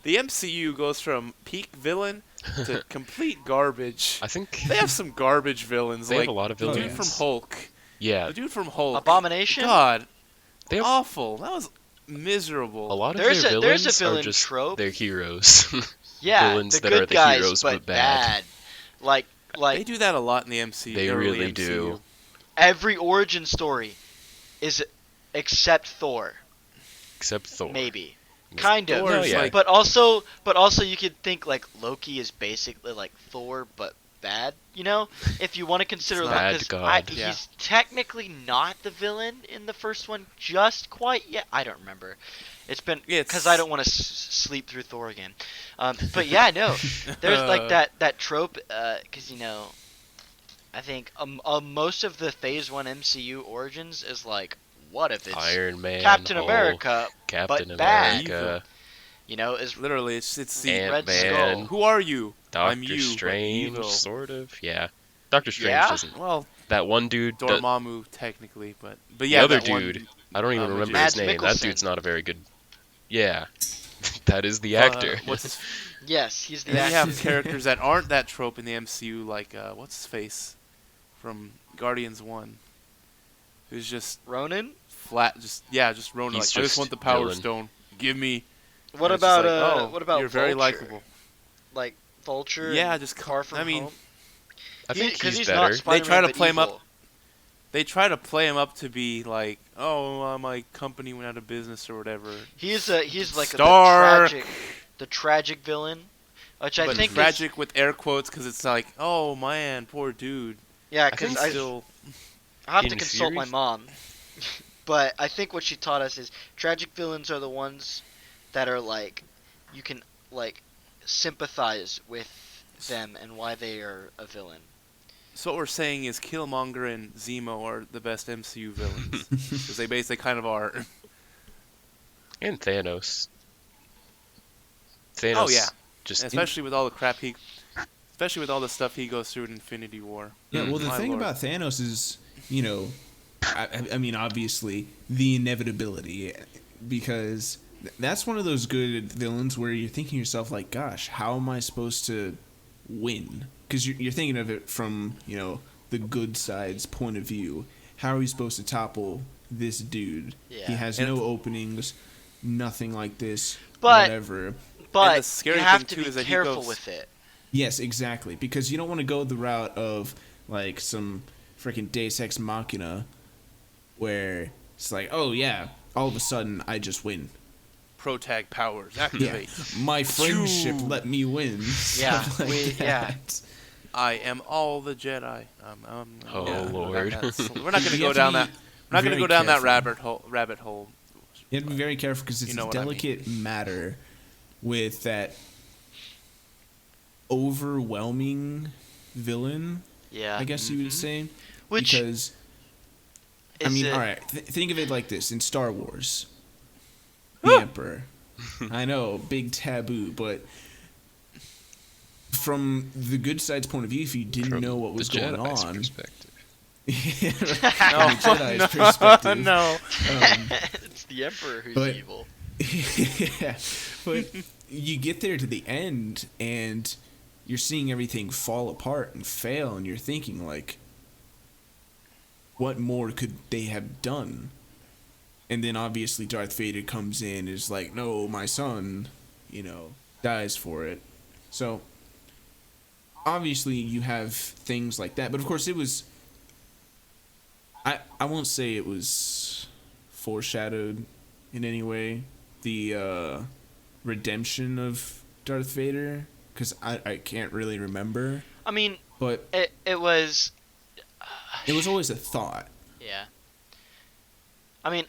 the MCU goes from peak villain to complete garbage. I think They have some garbage villains. They have like a lot of the dude villains. from Hulk. yeah, The dude from Hulk. Abomination? God, they have awful. That was miserable. a lot of There's their a- there's villains a villain are just trope. their heroes. Yeah, villains the that good are the guys, heroes, but but bad. Like They do that a lot in the MCU. They early really MCU. do. every origin story is except Thor, Except Thor. maybe. Kind of. Thor is yeah. like But also you could think like Loki is basically like Thor but bad, you know? If you want to consider It's that, bad 'cause god. Yeah. he's technically not the villain in the first one just quite yet. I don't remember. It's been because I don't want to sleep through Thor again. But yeah, no, there's like that trope because you know, I think most of the Phase 1 MCU origins is like, what if it's Iron Man, Captain Hulk, America, Captain but bad. America, you know, is literally it's the Red Ant-Man, Skull. Who are you? I'm Doctor you, but Strange, evil. sort of. Yeah, Doctor Strange Yeah? doesn't. Well, That one dude. Dormammu technically, but The yeah, other that one- dude, I don't even remember Mads his name. That Mikkelsen. dude's not a very good. Yeah, that is the actor. What's yes, he's the and then you actor. have characters that aren't that trope in the MCU, like what's his face from Guardians 1, who's just Ronan. flat, just Ronan. He's Like, I just just want the Power villain. Stone. Give me. What And it's just about like, what about you're very Vulture? likable. Like Vulture. Yeah, and just Far From I mean, Home. I think 'Cause he's not better. Spider-Man, try to but play him up- evil. They try to play him up to be like, oh, my company went out of business or whatever. He's like Stark. the tragic villain, which I But think is, tragic with air quotes because it's like, oh man, poor dude. yeah, I because think I Still, have to in consult my series? mom. But I think what she taught us is tragic villains are the ones that are like you can like sympathize with them and why they are a villain. so what we're saying is Killmonger and Zemo are the best MCU villains because they basically kind of are. And Thanos. Thanos. Oh, yeah. Just especially with all the crap especially with all the stuff he goes through in Infinity War. Yeah, well, the My thing lord. about Thanos is, you know, I mean, obviously, the inevitability, because that's one of those good villains where you're thinking to yourself, like, gosh, how am I supposed to win? Because you're thinking of it from, you know, the good side's point of view. How are you supposed to topple this dude. Yeah. He has And no openings, nothing like this, But- whatever. And the But scary you have thing, to too, be is that he careful goes- with it. Yes, exactly. Because you don't want to go the route of like some freaking Deus Ex Machina, where it's like, oh yeah, all of a sudden I just win. Protag powers Yeah, activate. my friendship Achoo. let me win. Yeah, Stuff like yeah. that. I am all the Jedi. Oh, yeah, Lord. we're not going to You go have to down be that. We're not going to very go down that careful. rabbit hole. You have to be very careful because it's You know a what I mean. delicate matter with that overwhelming villain, Yeah. I guess you would Mhm. say. Which Because, I is mean, it- all right, think of it like this. In Star Wars, the Emperor. I know, big taboo, but from the good side's point of view, if you didn't From know what was the going Jedi's on, perspective. from the Jedi's perspective, no. it's the Emperor who's but- evil. yeah, but you get there to the end and you're seeing everything fall apart and fail, and you're thinking like, what more could they have done? And then obviously Darth Vader comes in and is like, no, my son, dies for it. So obviously you have things like that, but of course it was, I won't say it was foreshadowed in any way, the redemption of Darth Vader, because I can't really remember, I mean, but it was. it was always a thought. Yeah. I mean,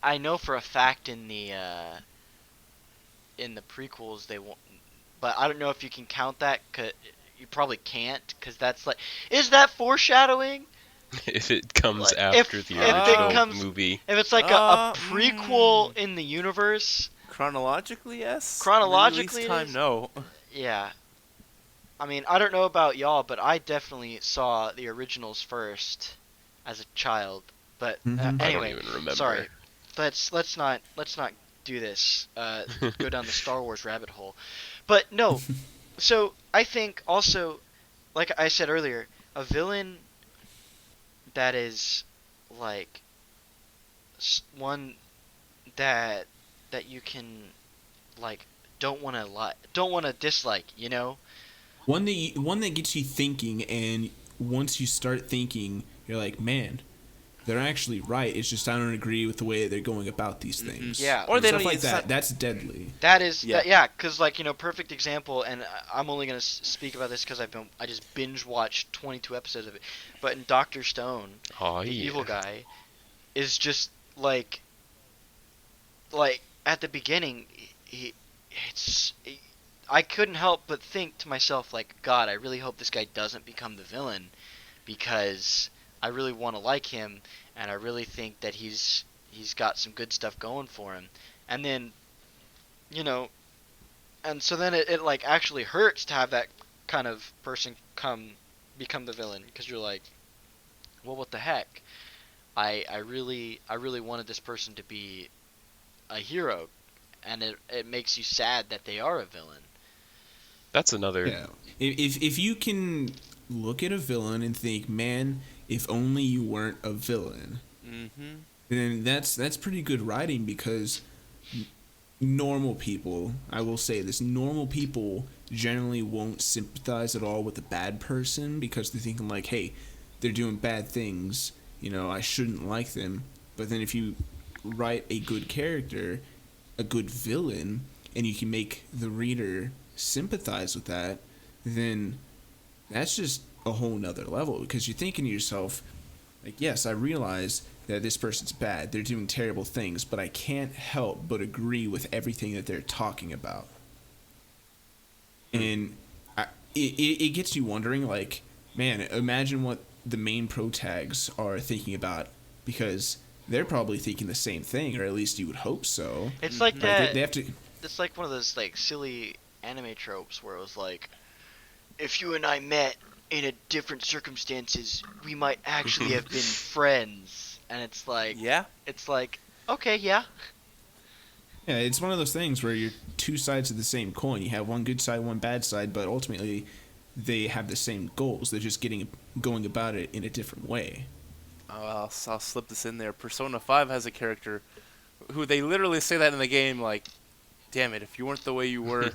I know for a fact in the prequels they won't, but I don't know if you can count that. You probably can't, because that's like, is that foreshadowing? If it comes Like, after if the it original comes- movie. If it's like a prequel in the universe, Chronologically, yes. Chronologically, Release it time, is? no. yeah. I mean, I don't know about y'all, but I definitely saw the originals first as a child. But Mhm. I don't anyway, even remember. sorry. Let's not do this. Go down the Star Wars rabbit hole. But no. So I think also, like I said earlier, a villain that is like one that you can like don't want to dislike, One that gets you thinking, and once you start thinking, you're like, man, they're actually right. It's just I don't agree with the way they're going about these things. Yeah. Or they Stuff don't like even that. That's deadly. That is, Yeah. because perfect example, and I'm only gonna speak about this because I just binge watched 22 episodes of it. But in Doctor Stone, Oh, the yeah. evil guy is just like at the beginning, I couldn't help but think to myself like, God, I really hope this guy doesn't become the villain, because I really want to like him, and I really think that he's got some good stuff going for him. And then, and so then it like actually hurts to have that kind of person become the villain, because you're like, well, what the heck? I really wanted this person to be a hero, and it makes you sad that they are a villain. That's another. Yeah. If you can look at a villain and think, man, if only you weren't a villain, Mm-hmm. then that's pretty good writing, because normal people, I will say this, normal people generally won't sympathize at all with a bad person, because they're thinking like, hey, they're doing bad things, I shouldn't like them. But then if you write a good character, a good villain, and you can make the reader sympathize with that, then that's just a whole nother level, because you're thinking to yourself, like, yes, I realize that this person's bad, they're doing terrible things, but I can't help but agree with everything that they're talking about. And it gets you wondering, like, man, imagine what the main protags are thinking about, because they're probably thinking the same thing, or at least you would hope so. It's like Like, that. they have to. It's like one of those like silly anime tropes where it was like, if you and I met in a different circumstances, we might actually have been friends. And it's like, Yeah. okay, yeah. Yeah, it's one of those things where you're two sides of the same coin. You have one good side, one bad side, but ultimately they have the same goals. They're just going about it in a different way. I'll slip this in there. Persona 5 has a character who they literally say that in the game, like, damn it, if you weren't the way you were,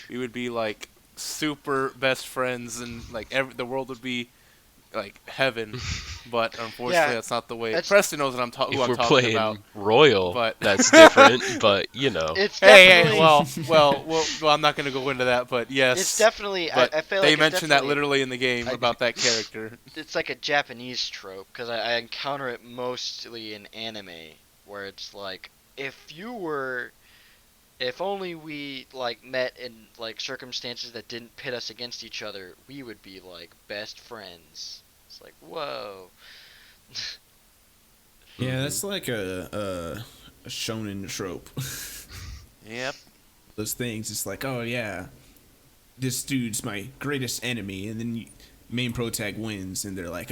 we would be, like, super best friends, and, like, the world would be, like, heaven. But, unfortunately, that's not the way. Preston knows who I'm talking about. If we're playing Royal, but that's different, but, you know. It's hey, well, I'm not going to go into that, but yes. It's definitely, but I feel they like mention that literally in the game about that character. It's like a Japanese trope, because I encounter it mostly in anime, where it's like, if only we, like, met in, like, circumstances that didn't pit us against each other, we would be, like, best friends. It's like, whoa. Yeah, that's like a shonen trope. Yep. Those things, it's like, oh yeah, this dude's my greatest enemy, and then main protag wins, and they're like,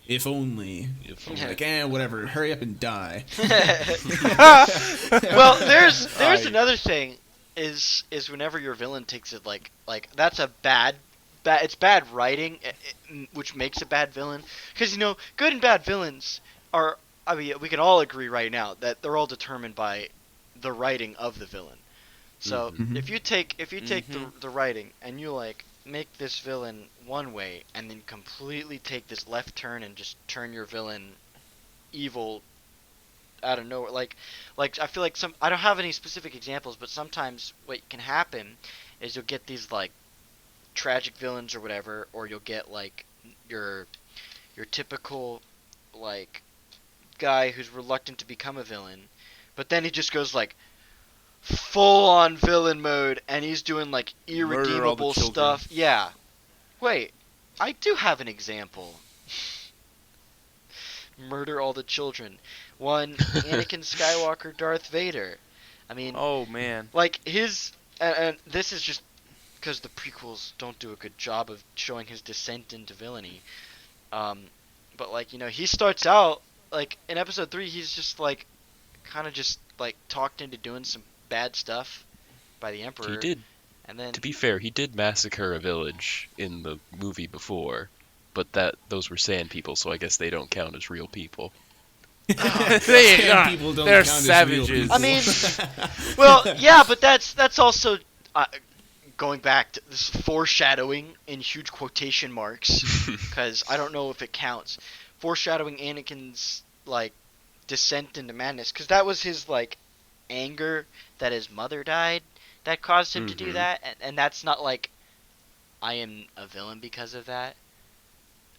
if only. I'm like, whatever, hurry up and die. Well, there's another thing, is whenever your villain takes it, like that's a bad, it's bad writing, which makes a bad villain. Because, good and bad villains are, I mean, we can all agree right now that they're all determined by the writing of the villain. So if you take the writing and you, like, make this villain one way and then completely take this left turn and just turn your villain evil out of nowhere, like I feel like I don't have any specific examples, but sometimes what can happen is you'll get these, like, tragic villains or whatever, or you'll get, like, your typical, like, guy who's reluctant to become a villain, but then he just goes, like, full on villain mode, and he's doing, like, irredeemable stuff. Yeah. Wait, I do have an example. Murder all the children. One, Anakin Skywalker, Darth Vader. I mean, oh man, like, his, and this is just because the prequels don't do a good job of showing his descent into villainy. But, like, he starts out, like, in episode 3, he's just, like, kind of just, like, talked into doing some bad stuff by the Emperor. He did. And then, to be fair, he did massacre a village in the movie before, but those were sand people, so I guess they don't count as real people. They're savages. I mean, well, yeah, but that's also going back to this foreshadowing in huge quotation marks, because I don't know if it counts. Foreshadowing Anakin's, like, descent into madness, because that was his, like, anger that his mother died that caused him to do that, and that's not like, I am a villain because of that.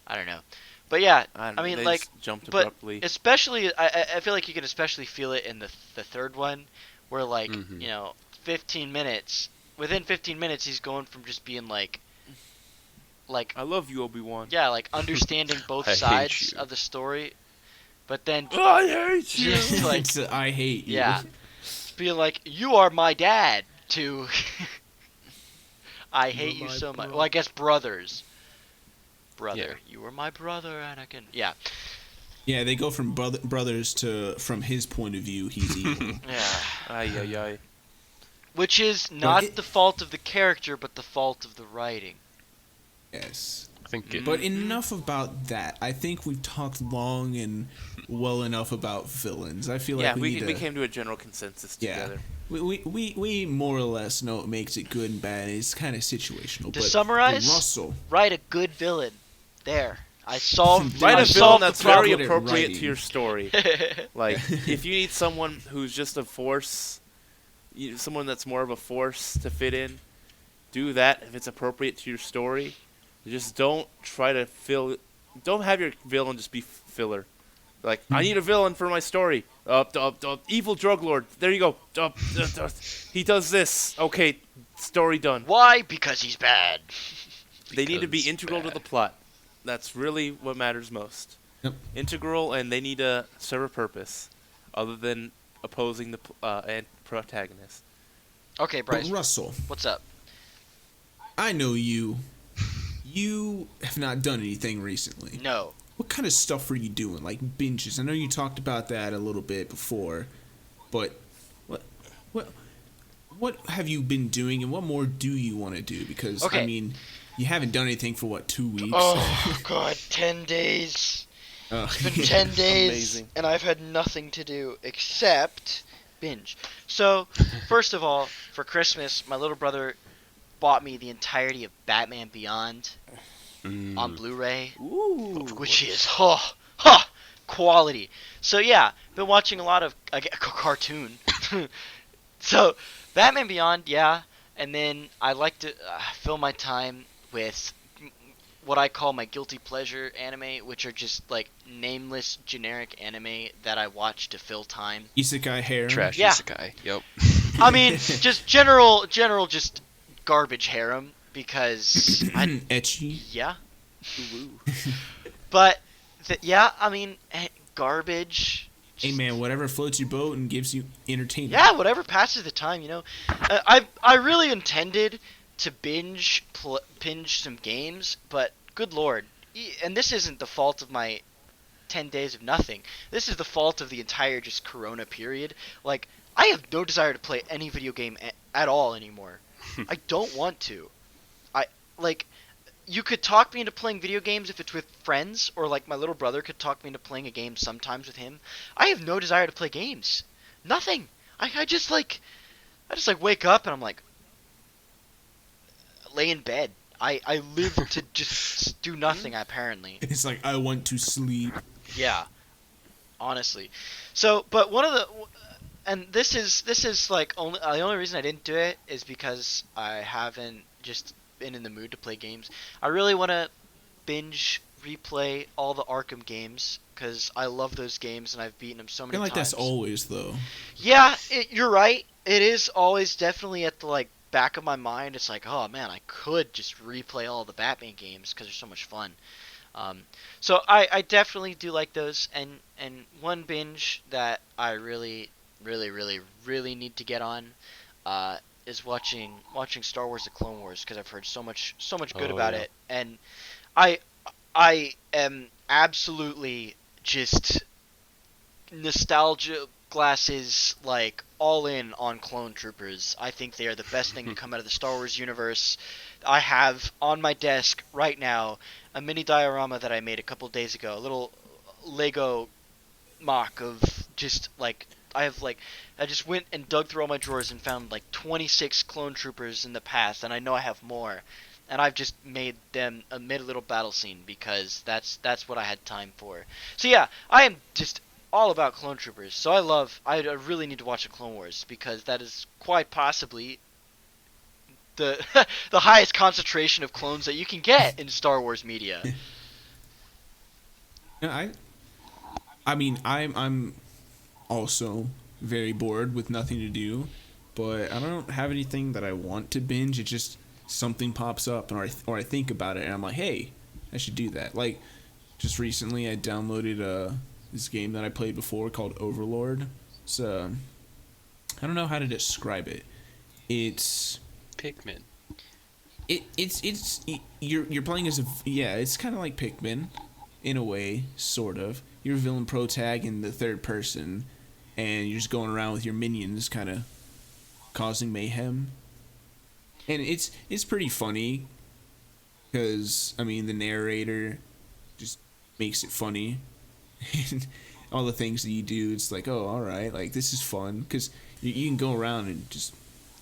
I don't know. But yeah, I mean, like, jumped but abruptly. especially, I feel like you can especially feel it in the third one, where, like, 15 minutes, within 15 minutes, he's going from just being, like, I love you, Obi-Wan. Yeah, like, understanding both sides of the story, but then, I hate you. Just, like, I hate you. Yeah, being like, you are my dad, to, I hate you so much. Well, I guess brothers. Brother, you were my brother, Anakin. Yeah. Yeah, they go from brothers to, from his point of view, he's evil. Yeah. Which is not the fault of the character, but the fault of the writing. Yes. But enough about that. I think we've talked long and well enough about villains. I feel like we came to a general consensus together. We more or less know what makes it good and bad. It's kind of situational. To summarize, Russell, write a good villain. There. I solved Write a villain that's very problem. appropriate to your story. Like, if you need someone who's just a force, someone that's more of a force to fit in, do that if it's appropriate to your story. Just don't try to don't have your villain just be filler. Like, I need a villain for my story. Evil drug lord. There you go. He does this. Okay, story done. Why? Because he's bad. They need to be integral to the plot. That's really what matters most. Yep. Integral, and they need to serve a purpose, other than opposing the protagonist. Okay, Bryce. But Russell, what's up? I know you. You have not done anything recently. No. What kind of stuff are you doing? Like binges? I know you talked about that a little bit before, but what have you been doing, and what more do you want to do? Because I mean, you haven't done anything for 2 weeks? Oh God, 10 days. It's been 10 days, Amazing. and I've had nothing to do except binge. So, first of all, for Christmas, my little brother bought me the entirety of Batman Beyond on Blu-ray, Ooh. which is quality. So yeah, been watching a lot of a cartoon. So Batman Beyond, yeah, and then I like to fill my time with what I call my guilty pleasure anime, which are just like nameless generic anime that I watch to fill time. Isekai hair. Trash Yeah. isekai. Yep. I mean, just general, just garbage harem because Etchy. yeah. Ooh. But yeah, I mean, garbage. Hey man, whatever floats your boat and gives you entertainment. Yeah, whatever passes the time, you know. I really intended to binge some games, but good lord, and this isn't the fault of my 10 days of nothing. This is the fault of the entire just Corona period. Like, I have no desire to play any video game at all anymore. I don't want to. You could talk me into playing video games if it's with friends, or like my little brother could talk me into playing a game sometimes with him. I have no desire to play games. Nothing. I just wake up and I'm like, lay in bed. I live to just do nothing, apparently. It's like, I want to sleep. Yeah. Honestly. So, but one of the, and this is like the only reason I didn't do it is because I haven't just been in the mood to play games. I really want to binge replay all the Arkham games because I love those games and I've beaten them so I many feel like times. that's always though. Yeah, you're right. It is always definitely at the like back of my mind. It's like, oh man, I could just replay all the Batman games because they're so much fun. So I definitely do like those. And one binge that I really need to get on is watching Star Wars: The Clone Wars because I've heard so much good about it, and I am absolutely just nostalgia glasses like all in on Clone Troopers. I think they are the best thing to come out of the Star Wars universe. I have on my desk right now a mini diorama that I made a couple days ago, a little Lego mock of just like I just went and dug through all my drawers and found like 26 Clone Troopers in the past, and I know I have more. And I've just made a little battle scene because that's what I had time for. So yeah, I am just all about Clone Troopers. So I really need to watch the Clone Wars because that is quite possibly the the highest concentration of clones that you can get in Star Wars media. Yeah, I mean, I'm also very bored with nothing to do, but I don't have anything that I want to binge. It just something pops up, or I think about it, and I'm like, hey, I should do that. Like, just recently, I downloaded this game that I played before called Overlord. So I don't know how to describe it. It's Pikmin. You're playing as it's kind of like Pikmin, in a way, sort of. You're a villain protag in the third person, and you're just going around with your minions, kind of causing mayhem. And it's pretty funny, because I mean the narrator just makes it funny, and all the things that you do, it's like, oh, all right, like this is fun, because you can go around and just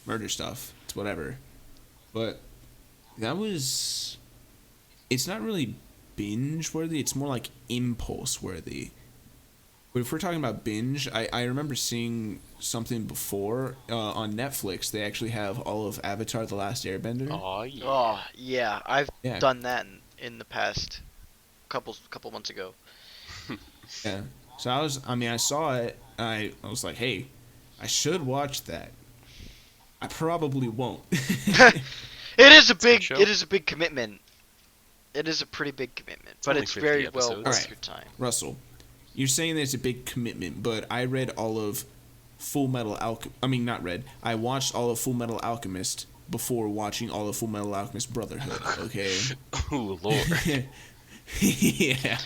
murder stuff. It's whatever, but it's not really binge worthy. It's more like impulse worthy. But if we're talking about binge, I remember seeing something before on Netflix. They actually have all of Avatar: The Last Airbender. Oh yeah. Oh yeah, I've Yeah. done that in the past couple months ago. Yeah. So I saw it. I was like, hey, I should watch that. I probably won't. It is a show. big commitment. It is a pretty big commitment, but only it's 50 very well episodes. worth Alright. your time. Russell, you're saying that it's a big commitment, but I read all of Full Metal Alchemist. I mean, not read. I watched all of Full Metal Alchemist before watching all of Full Metal Alchemist Brotherhood. Okay. Oh lord. Yeah.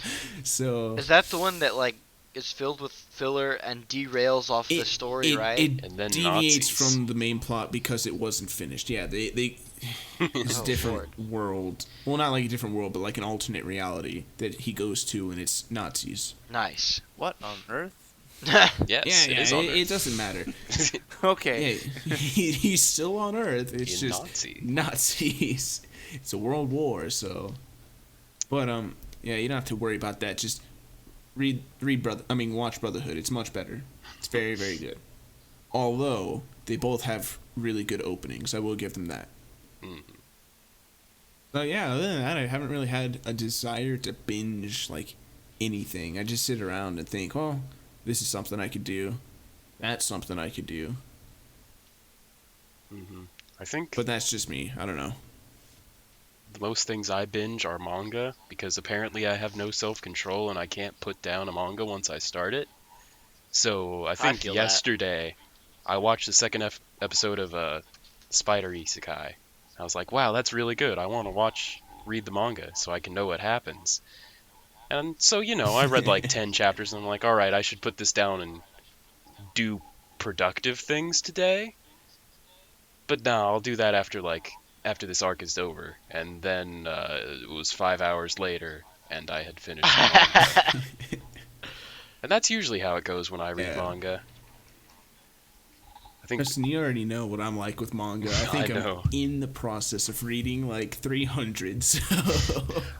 So Is that the one that like is filled with filler and derails off the story, right? It And then deviates Nazis. from the main plot because it wasn't finished. Yeah, they It's Oh, a different Lord. world. Well, not like a different world, but like an alternate reality that he goes to, and it's Nazis. Nice. What on earth? Yes, it is on Earth. It doesn't matter. Okay. Yeah, he's still on Earth. It's In just Nazi. Nazis. It's a world war, so. But yeah, you don't have to worry about that. Just watch Brotherhood. It's much better. It's very, very good. Although they both have really good openings, I will give them that. Mm. So yeah, other than that, I haven't really had a desire to binge like anything. I just sit around and think, well, this is something I could do. That's something I could do. Mm-hmm. I think But that's just me. I don't know. the most things I binge are manga, because apparently I have no self-control and I can't put down a manga once I start it. So I think feel that. yesterday I watched the second episode of Spider Isekai. I was like, wow, that's really good. I want to read the manga so I can know what happens. And so, I read like 10 chapters and I'm like, all right, I should put this down and do productive things today. But no, I'll do that after this arc is over. And then it was 5 hours later and I had finished the manga. And that's usually how it goes when I read manga. I think Preston, you already know what I'm like with manga. I think I know. I'm in the process of reading like 300. So.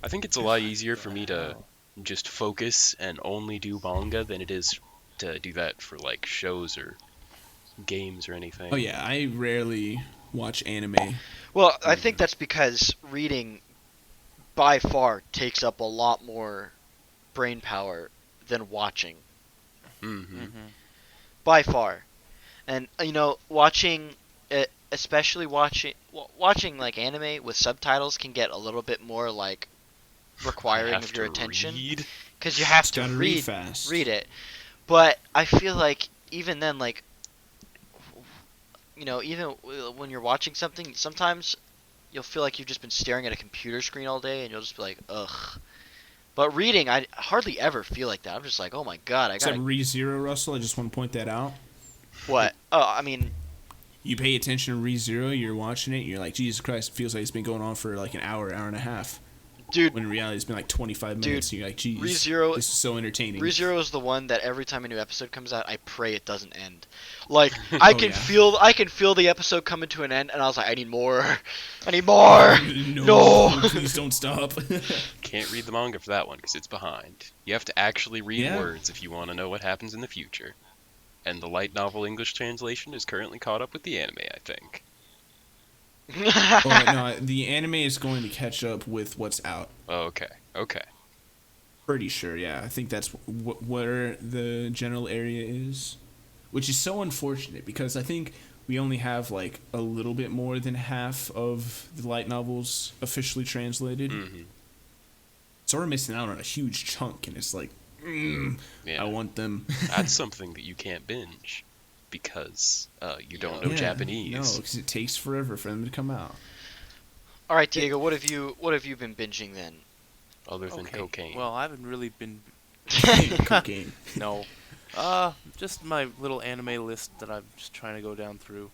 I think it's a lot easier for me to just focus and only do manga than it is to do that for like shows or games or anything. Oh yeah, I rarely watch anime. Well, I think that's because reading by far takes up a lot more brain power than watching. Mm-hmm. By far. And watching especially watching like anime with subtitles can get a little bit more like requiring of your attention because you have Just to gotta read fast. read it. But I feel like even then, like even when you're watching something, sometimes you'll feel like you've just been staring at a computer screen all day, and you'll just be like, ugh. But reading, I hardly ever feel like that. I'm just like, oh my god, I Except gotta. ReZero, Russell, I just want to point that out. What? Oh, I mean, You pay attention to ReZero, you're watching it, you're like, Jesus Christ, it feels like it's been going on for like an hour and a half. dude, When in reality it's been like 25 minutes, and you're like, geez, ReZero- this is so entertaining. ReZero is the one that every time a new episode comes out, I pray it doesn't end. Like I Oh, can yeah. I can feel the episode coming to an end, and I was like, I need more, I need more. No. Please don't stop. Can't read the manga for that one because it's behind. You have to actually read Yeah. words if you want to know what happens in the future. And the light novel English translation is currently caught up with the anime, I think. Oh, no, the anime is going to catch up with what's out. Oh, okay. Pretty sure, yeah. I think that's where the general area is. Which is so unfortunate because I think we only have like a little bit more than half of the light novels officially translated. Mm-hmm. So we're missing out on a huge chunk, and it's like, Yeah. I want them. That's something that you can't binge because you don't know Yeah, Japanese. No, because it takes forever for them to come out. All right, Diego, what have you been binging then? Other than cocaine. Well, I haven't really been. Cocaine. No. Just my little anime list that I'm just trying to go down through.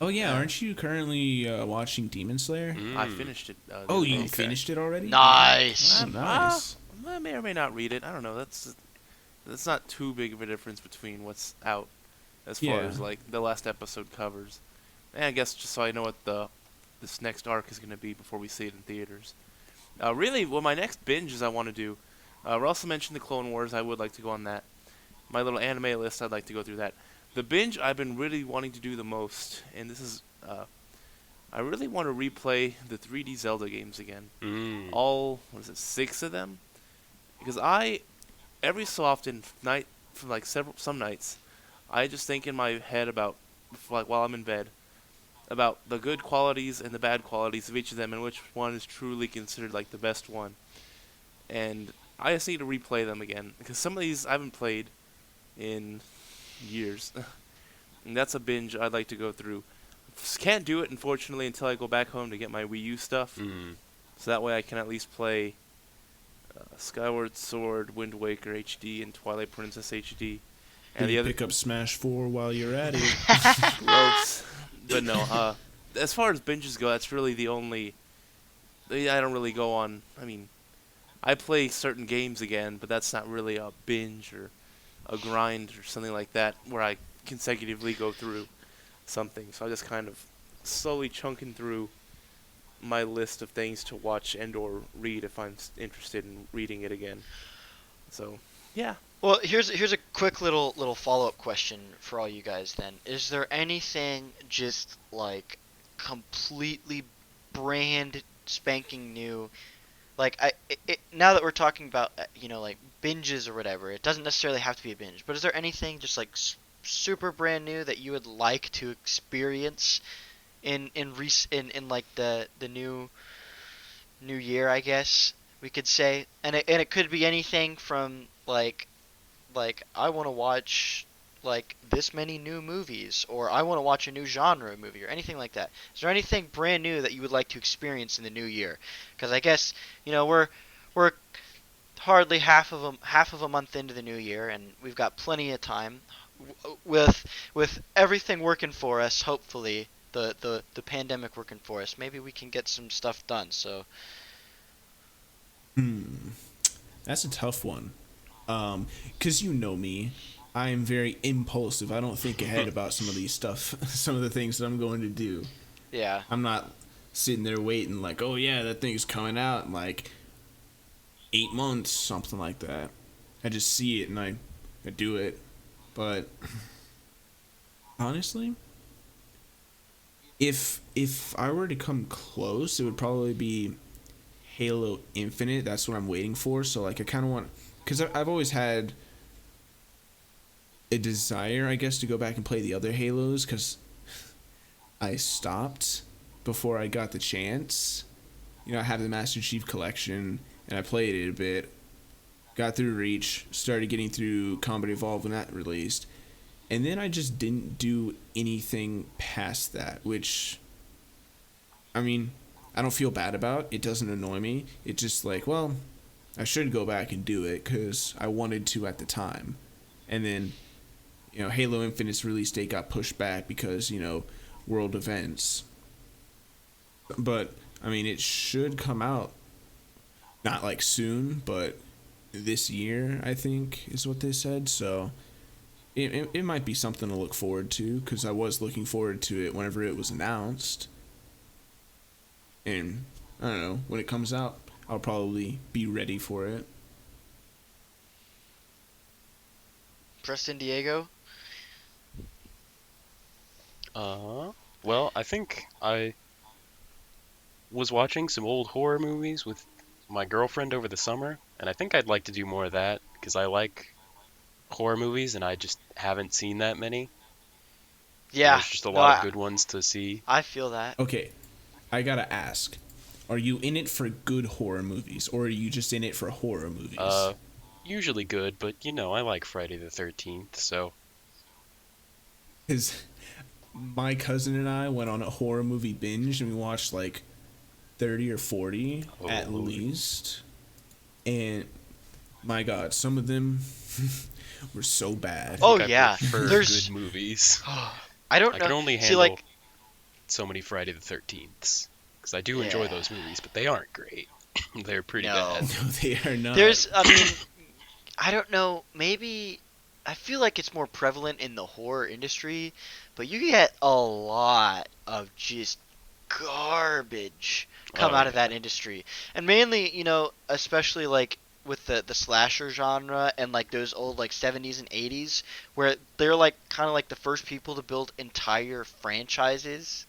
Oh yeah, aren't you currently watching Demon Slayer? I finished it. The Oh, other you day. finished it already? Nice. Oh, nice. I may or may not read it. I don't know. That's not too big of a difference between what's out as far Yeah. as like the last episode covers. And I guess just so I know what this next arc is going to be before we see it in theaters. Really, what my next binge is I want to do. Russell mentioned the Clone Wars. I would like to go on that. My little anime list, I'd like to go through that. The binge I've been really wanting to do the most, and this is, I really want to replay the 3D Zelda games again. All, 6 of them? Because every so often, some nights, I just think in my head about, like while I'm in bed, about the good qualities and the bad qualities of each of them and which one is truly considered like the best one. And I just need to replay them again, because some of these I haven't played in years. And that's a binge I'd like to go through. Can't do it, unfortunately, until I go back home to get my Wii U stuff. So that way I can at least play Skyward Sword, Wind Waker HD, and Twilight Princess HD. And Pick up Smash 4 while you're at it. Gross. But no, as far as binges go, that's really the only. I don't really go on. I mean, I play certain games again, but that's not really a binge or a grind or something like that where I consecutively go through something. So I just kind of slowly chunking through my list of things to watch and or read if I'm interested in reading it again. So, yeah. Well, here's a quick little follow-up question for all you guys then. Is there anything just like completely brand spanking new? Like now that we're talking about like binges or whatever, it doesn't necessarily have to be a binge. But is there anything just like super brand new that you would like to experience in like the new year, I guess we could say, and it could be anything from like I want to watch like this many new movies, or I want to watch a new genre movie, or anything like that. Is there anything brand new that you would like to experience in the new year? Because I guess we're hardly half of a month into the new year, and we've got plenty of time with everything working for us. Hopefully, the pandemic working for us. Maybe we can get some stuff done. So. That's a tough one. 'Cause you know me, I am very impulsive. I don't think ahead about some of these stuff, some of the things that I'm going to do. Yeah. I'm not sitting there waiting like, oh yeah, that thing's coming out in like 8 months, something like that. I just see it and I do it. But honestly, if I were to come close, it would probably be Halo Infinite. That's what I'm waiting for. So like I kind of want, because I've always had a desire, I guess, to go back and play the other Halos, because I stopped before I got the chance. You know, I have the Master Chief Collection, and I played it a bit. Got through Reach, started getting through Combat Evolved when that released. And then I just didn't do anything past that, which, I mean, I don't feel bad about. It doesn't annoy me. It's just like, well, I should go back and do it because I wanted to at the time. And then, you know, Halo Infinite's release date got pushed back because, you know, world events. But, I mean, it should come out, not like soon, but this year, I think, is what they said. So it might be something to look forward to, because I was looking forward to it whenever it was announced. And I don't know, when it comes out, I'll probably be ready for it. Preston, Diego? Well, I think I was watching some old horror movies with my girlfriend over the summer, and I think I'd like to do more of that, because I like horror movies, and I just haven't seen that many. Yeah. There's just a lot of good ones to see. I feel that. Okay, I gotta ask, are you in it for good horror movies, or are you just in it for horror movies? Usually good, but you know, I like Friday the 13th, so. Because my cousin and I went on a horror movie binge, and we watched like 30 or 40 at least. And my God, some of them were so bad. Oh yeah, there's good movies. I don't know. I can only handle like so many Friday the 13ths, because I do enjoy those movies, but they aren't great. They're pretty bad. No, they are not. I mean, I don't know. Maybe I feel like it's more prevalent in the horror industry, but you get a lot of just garbage come out of that industry, and mainly, you know, especially like with the slasher genre and like those old like 70s and 80s, where they're like kind of like the first people to build entire franchises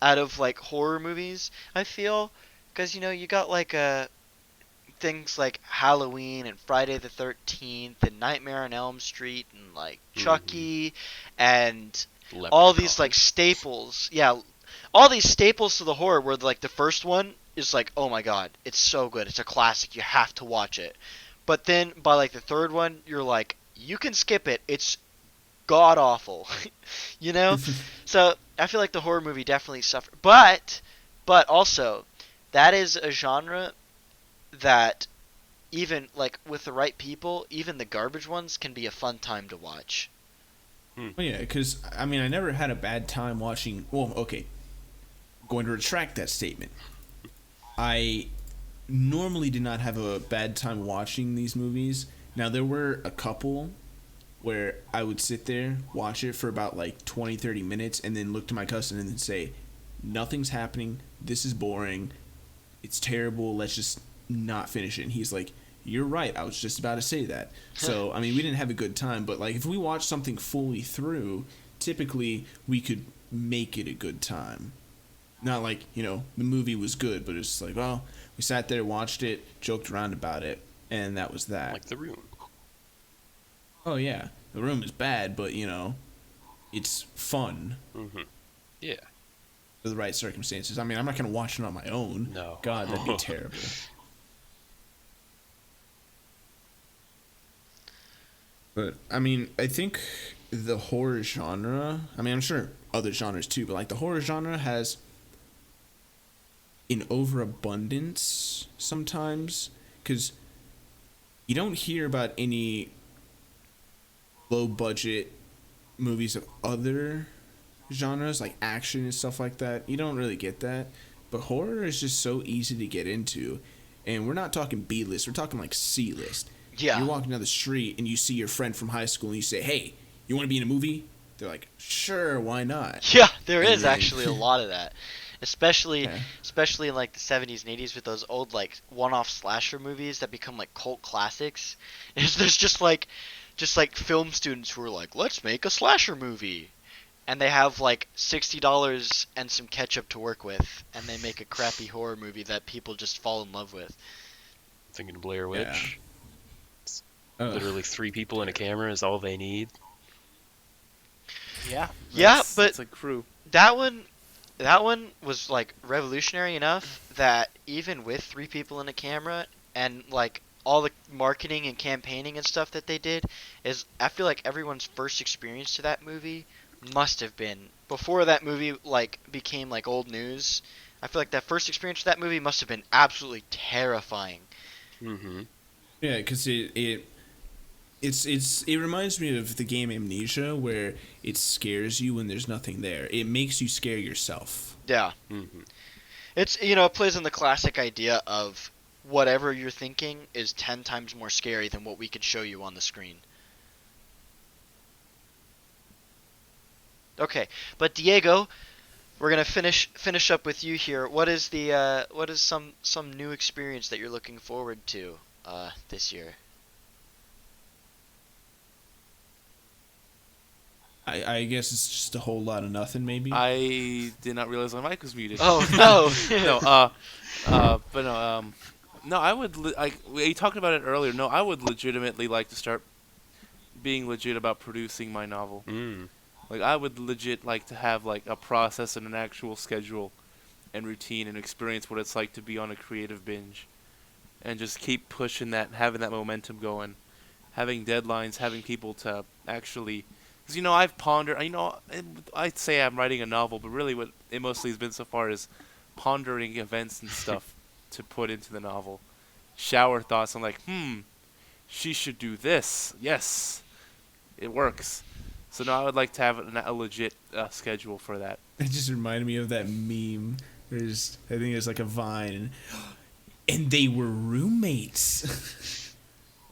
out of like horror movies, I feel, because you know you got like things like Halloween and Friday the 13th and Nightmare on Elm Street and like Chucky and all these like staples. Yeah, all these staples to the horror, where like the first one is like, oh my God, it's so good, it's a classic, you have to watch it. But then by like the third one, you're like, you can skip it, it's god awful. You know? So I feel like the horror movie definitely suffered. But also, that is a genre that even like with the right people, even the garbage ones can be a fun time to watch. Well, yeah, because I mean, I never had a bad time watching. Well, okay, going to retract that statement. I normally did not have a bad time watching these movies. Now, there were a couple where I would sit there, watch it for about like 20, 30 minutes, and then look to my cousin and then say, nothing's happening, this is boring, it's terrible, let's just not finish it. And he's like, you're right, I was just about to say that. So, I mean, we didn't have a good time, but like if we watched something fully through, typically we could make it a good time. Not like, you know, the movie was good, but it's like, well, we sat there, watched it, joked around about it, and that was that. Like The Room. Oh, yeah. The Room is bad, but, you know, it's fun. Mm-hmm. Yeah. For the right circumstances. I mean, I'm not going to watch it on my own. No. God, that'd be terrible. But, I mean, I think the horror genre, I mean, I'm sure other genres too, but, like, the horror genre has an overabundance sometimes, because you don't hear about any low-budget movies of other genres, like action and stuff like that. You don't really get that. But horror is just so easy to get into. And we're not talking B-list. We're talking, like, C-list. Yeah. You're walking down the street and you see your friend from high school and you say, hey, you want to be in a movie? They're like, sure, why not? Yeah, there And is then- actually a lot of that. Especially Yeah. especially in like the 70s and 80s with those old like one-off slasher movies that become like cult classics. There's just like film students who are like, let's make a slasher movie. And they have like $60 and some ketchup to work with, and they make a crappy horror movie that people just fall in love with. Thinking Blair Witch. Ugh. Literally 3 people in a camera is all they need. Yeah. Yeah, but- it's a crew. That one was like revolutionary enough that even with 3 people in a camera and like all the marketing and campaigning and stuff that they did, is I feel like everyone's first experience to that movie must have been before that movie like became like old news. I feel like that first experience to that movie must have been absolutely terrifying. Mm-hmm. Yeah, because it reminds me of the game Amnesia, where it scares you when there's nothing there. It makes you scare yourself. Yeah. Mm-hmm. It's, you know, it plays on the classic idea of whatever you're thinking is 10 times more scary than what we could show you on the screen. Okay, but Diego, we're gonna finish up with you here. What is some new experience that you're looking forward to this year? I guess it's just a whole lot of nothing, maybe. I did not realize my mic was muted. Oh no! No, I would. We talked about it earlier. No, I would legitimately like to start being legit about producing my novel. Mm. Like, I would legit like to have like a process and an actual schedule and routine and experience what it's like to be on a creative binge, and just keep pushing that, having that momentum going, having deadlines, having people to actually. Because, you know, I've pondered, you know, I'd say I'm writing a novel, but really what it mostly has been so far is pondering events and stuff to put into the novel. Shower thoughts. I'm like, she should do this. Yes, it works. So now I would like to have a legit schedule for that. It just reminded me of that meme. I think there's like a Vine, and they were roommates.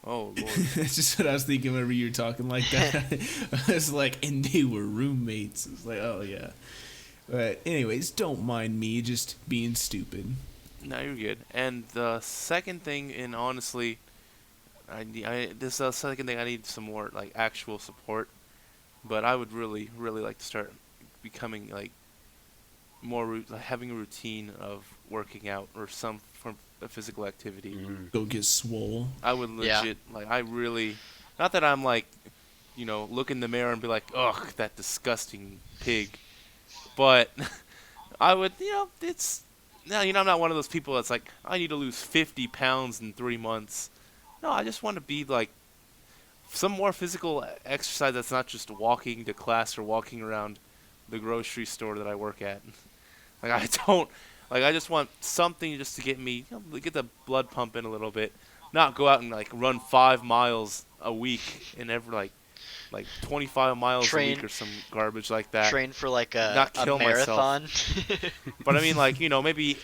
Oh, Lord. That's just what I was thinking whenever you were talking like that. I was like, and they were roommates. I was like, oh yeah. But anyways, don't mind me just being stupid. No, you're good. And the second thing, and honestly, this second thing, I need some more like actual support. But I would really, really like to start becoming like more having a routine of working out or some form of physical activity. Mm. Go get swole. I would legit like. I really, not that I'm like, you know, look in the mirror and be like, ugh, that disgusting pig. But I would, you know, it's. No, you know, I'm not one of those people that's like, I need to lose 50 pounds in 3 months. No, I just want to be like some more physical exercise that's not just walking to class or walking around the grocery store that I work at. Like, I just want something just to get me, you know, get the blood pumping a little bit. Not go out and like run 5 miles a week and like 25 miles a Train- week or some garbage like that. Train for like a Not kill marathon. But I mean, like, maybe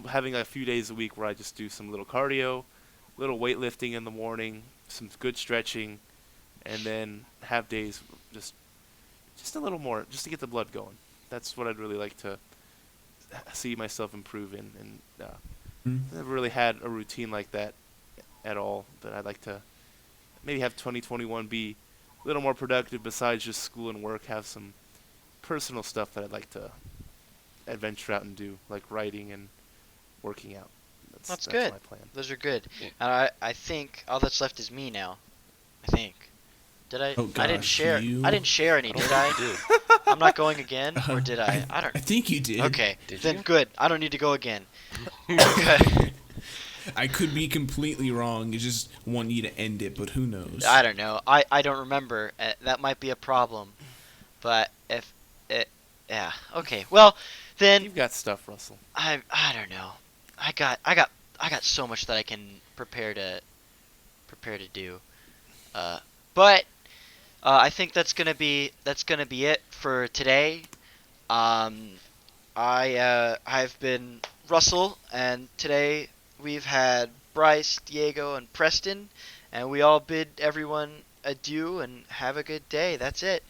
having a few days a week where I just do some little cardio, little weightlifting in the morning, some good stretching, and then have days just a little more, just to get the blood going. That's what I'd really like to see myself improve in. And I've never really had a routine like that at all. But I'd like to maybe have 2021 be a little more productive besides just school and work. Have some personal stuff that I'd like to adventure out and do, like writing and working out. That's good. My plan. Those are good. Yeah. And I think all that's left is me now. I think. Did I? Oh, I didn't gosh, share. you- I didn't share any, did I? You did. I'm not going again, or did I? I I don't. think you did. Okay, Did then you? good. I don't need to go again. Okay. I could be completely wrong. I just want you to end it, but who knows? I don't know. I don't remember. That might be a problem. But if it, yeah. Okay. Well, then You've got stuff, Russell. I don't know. I got so much that I can prepare to do. But I think that's gonna be it for today. I've been Russell, and today we've had Bryce, Diego, and Preston, and we all bid everyone adieu and have a good day. That's it.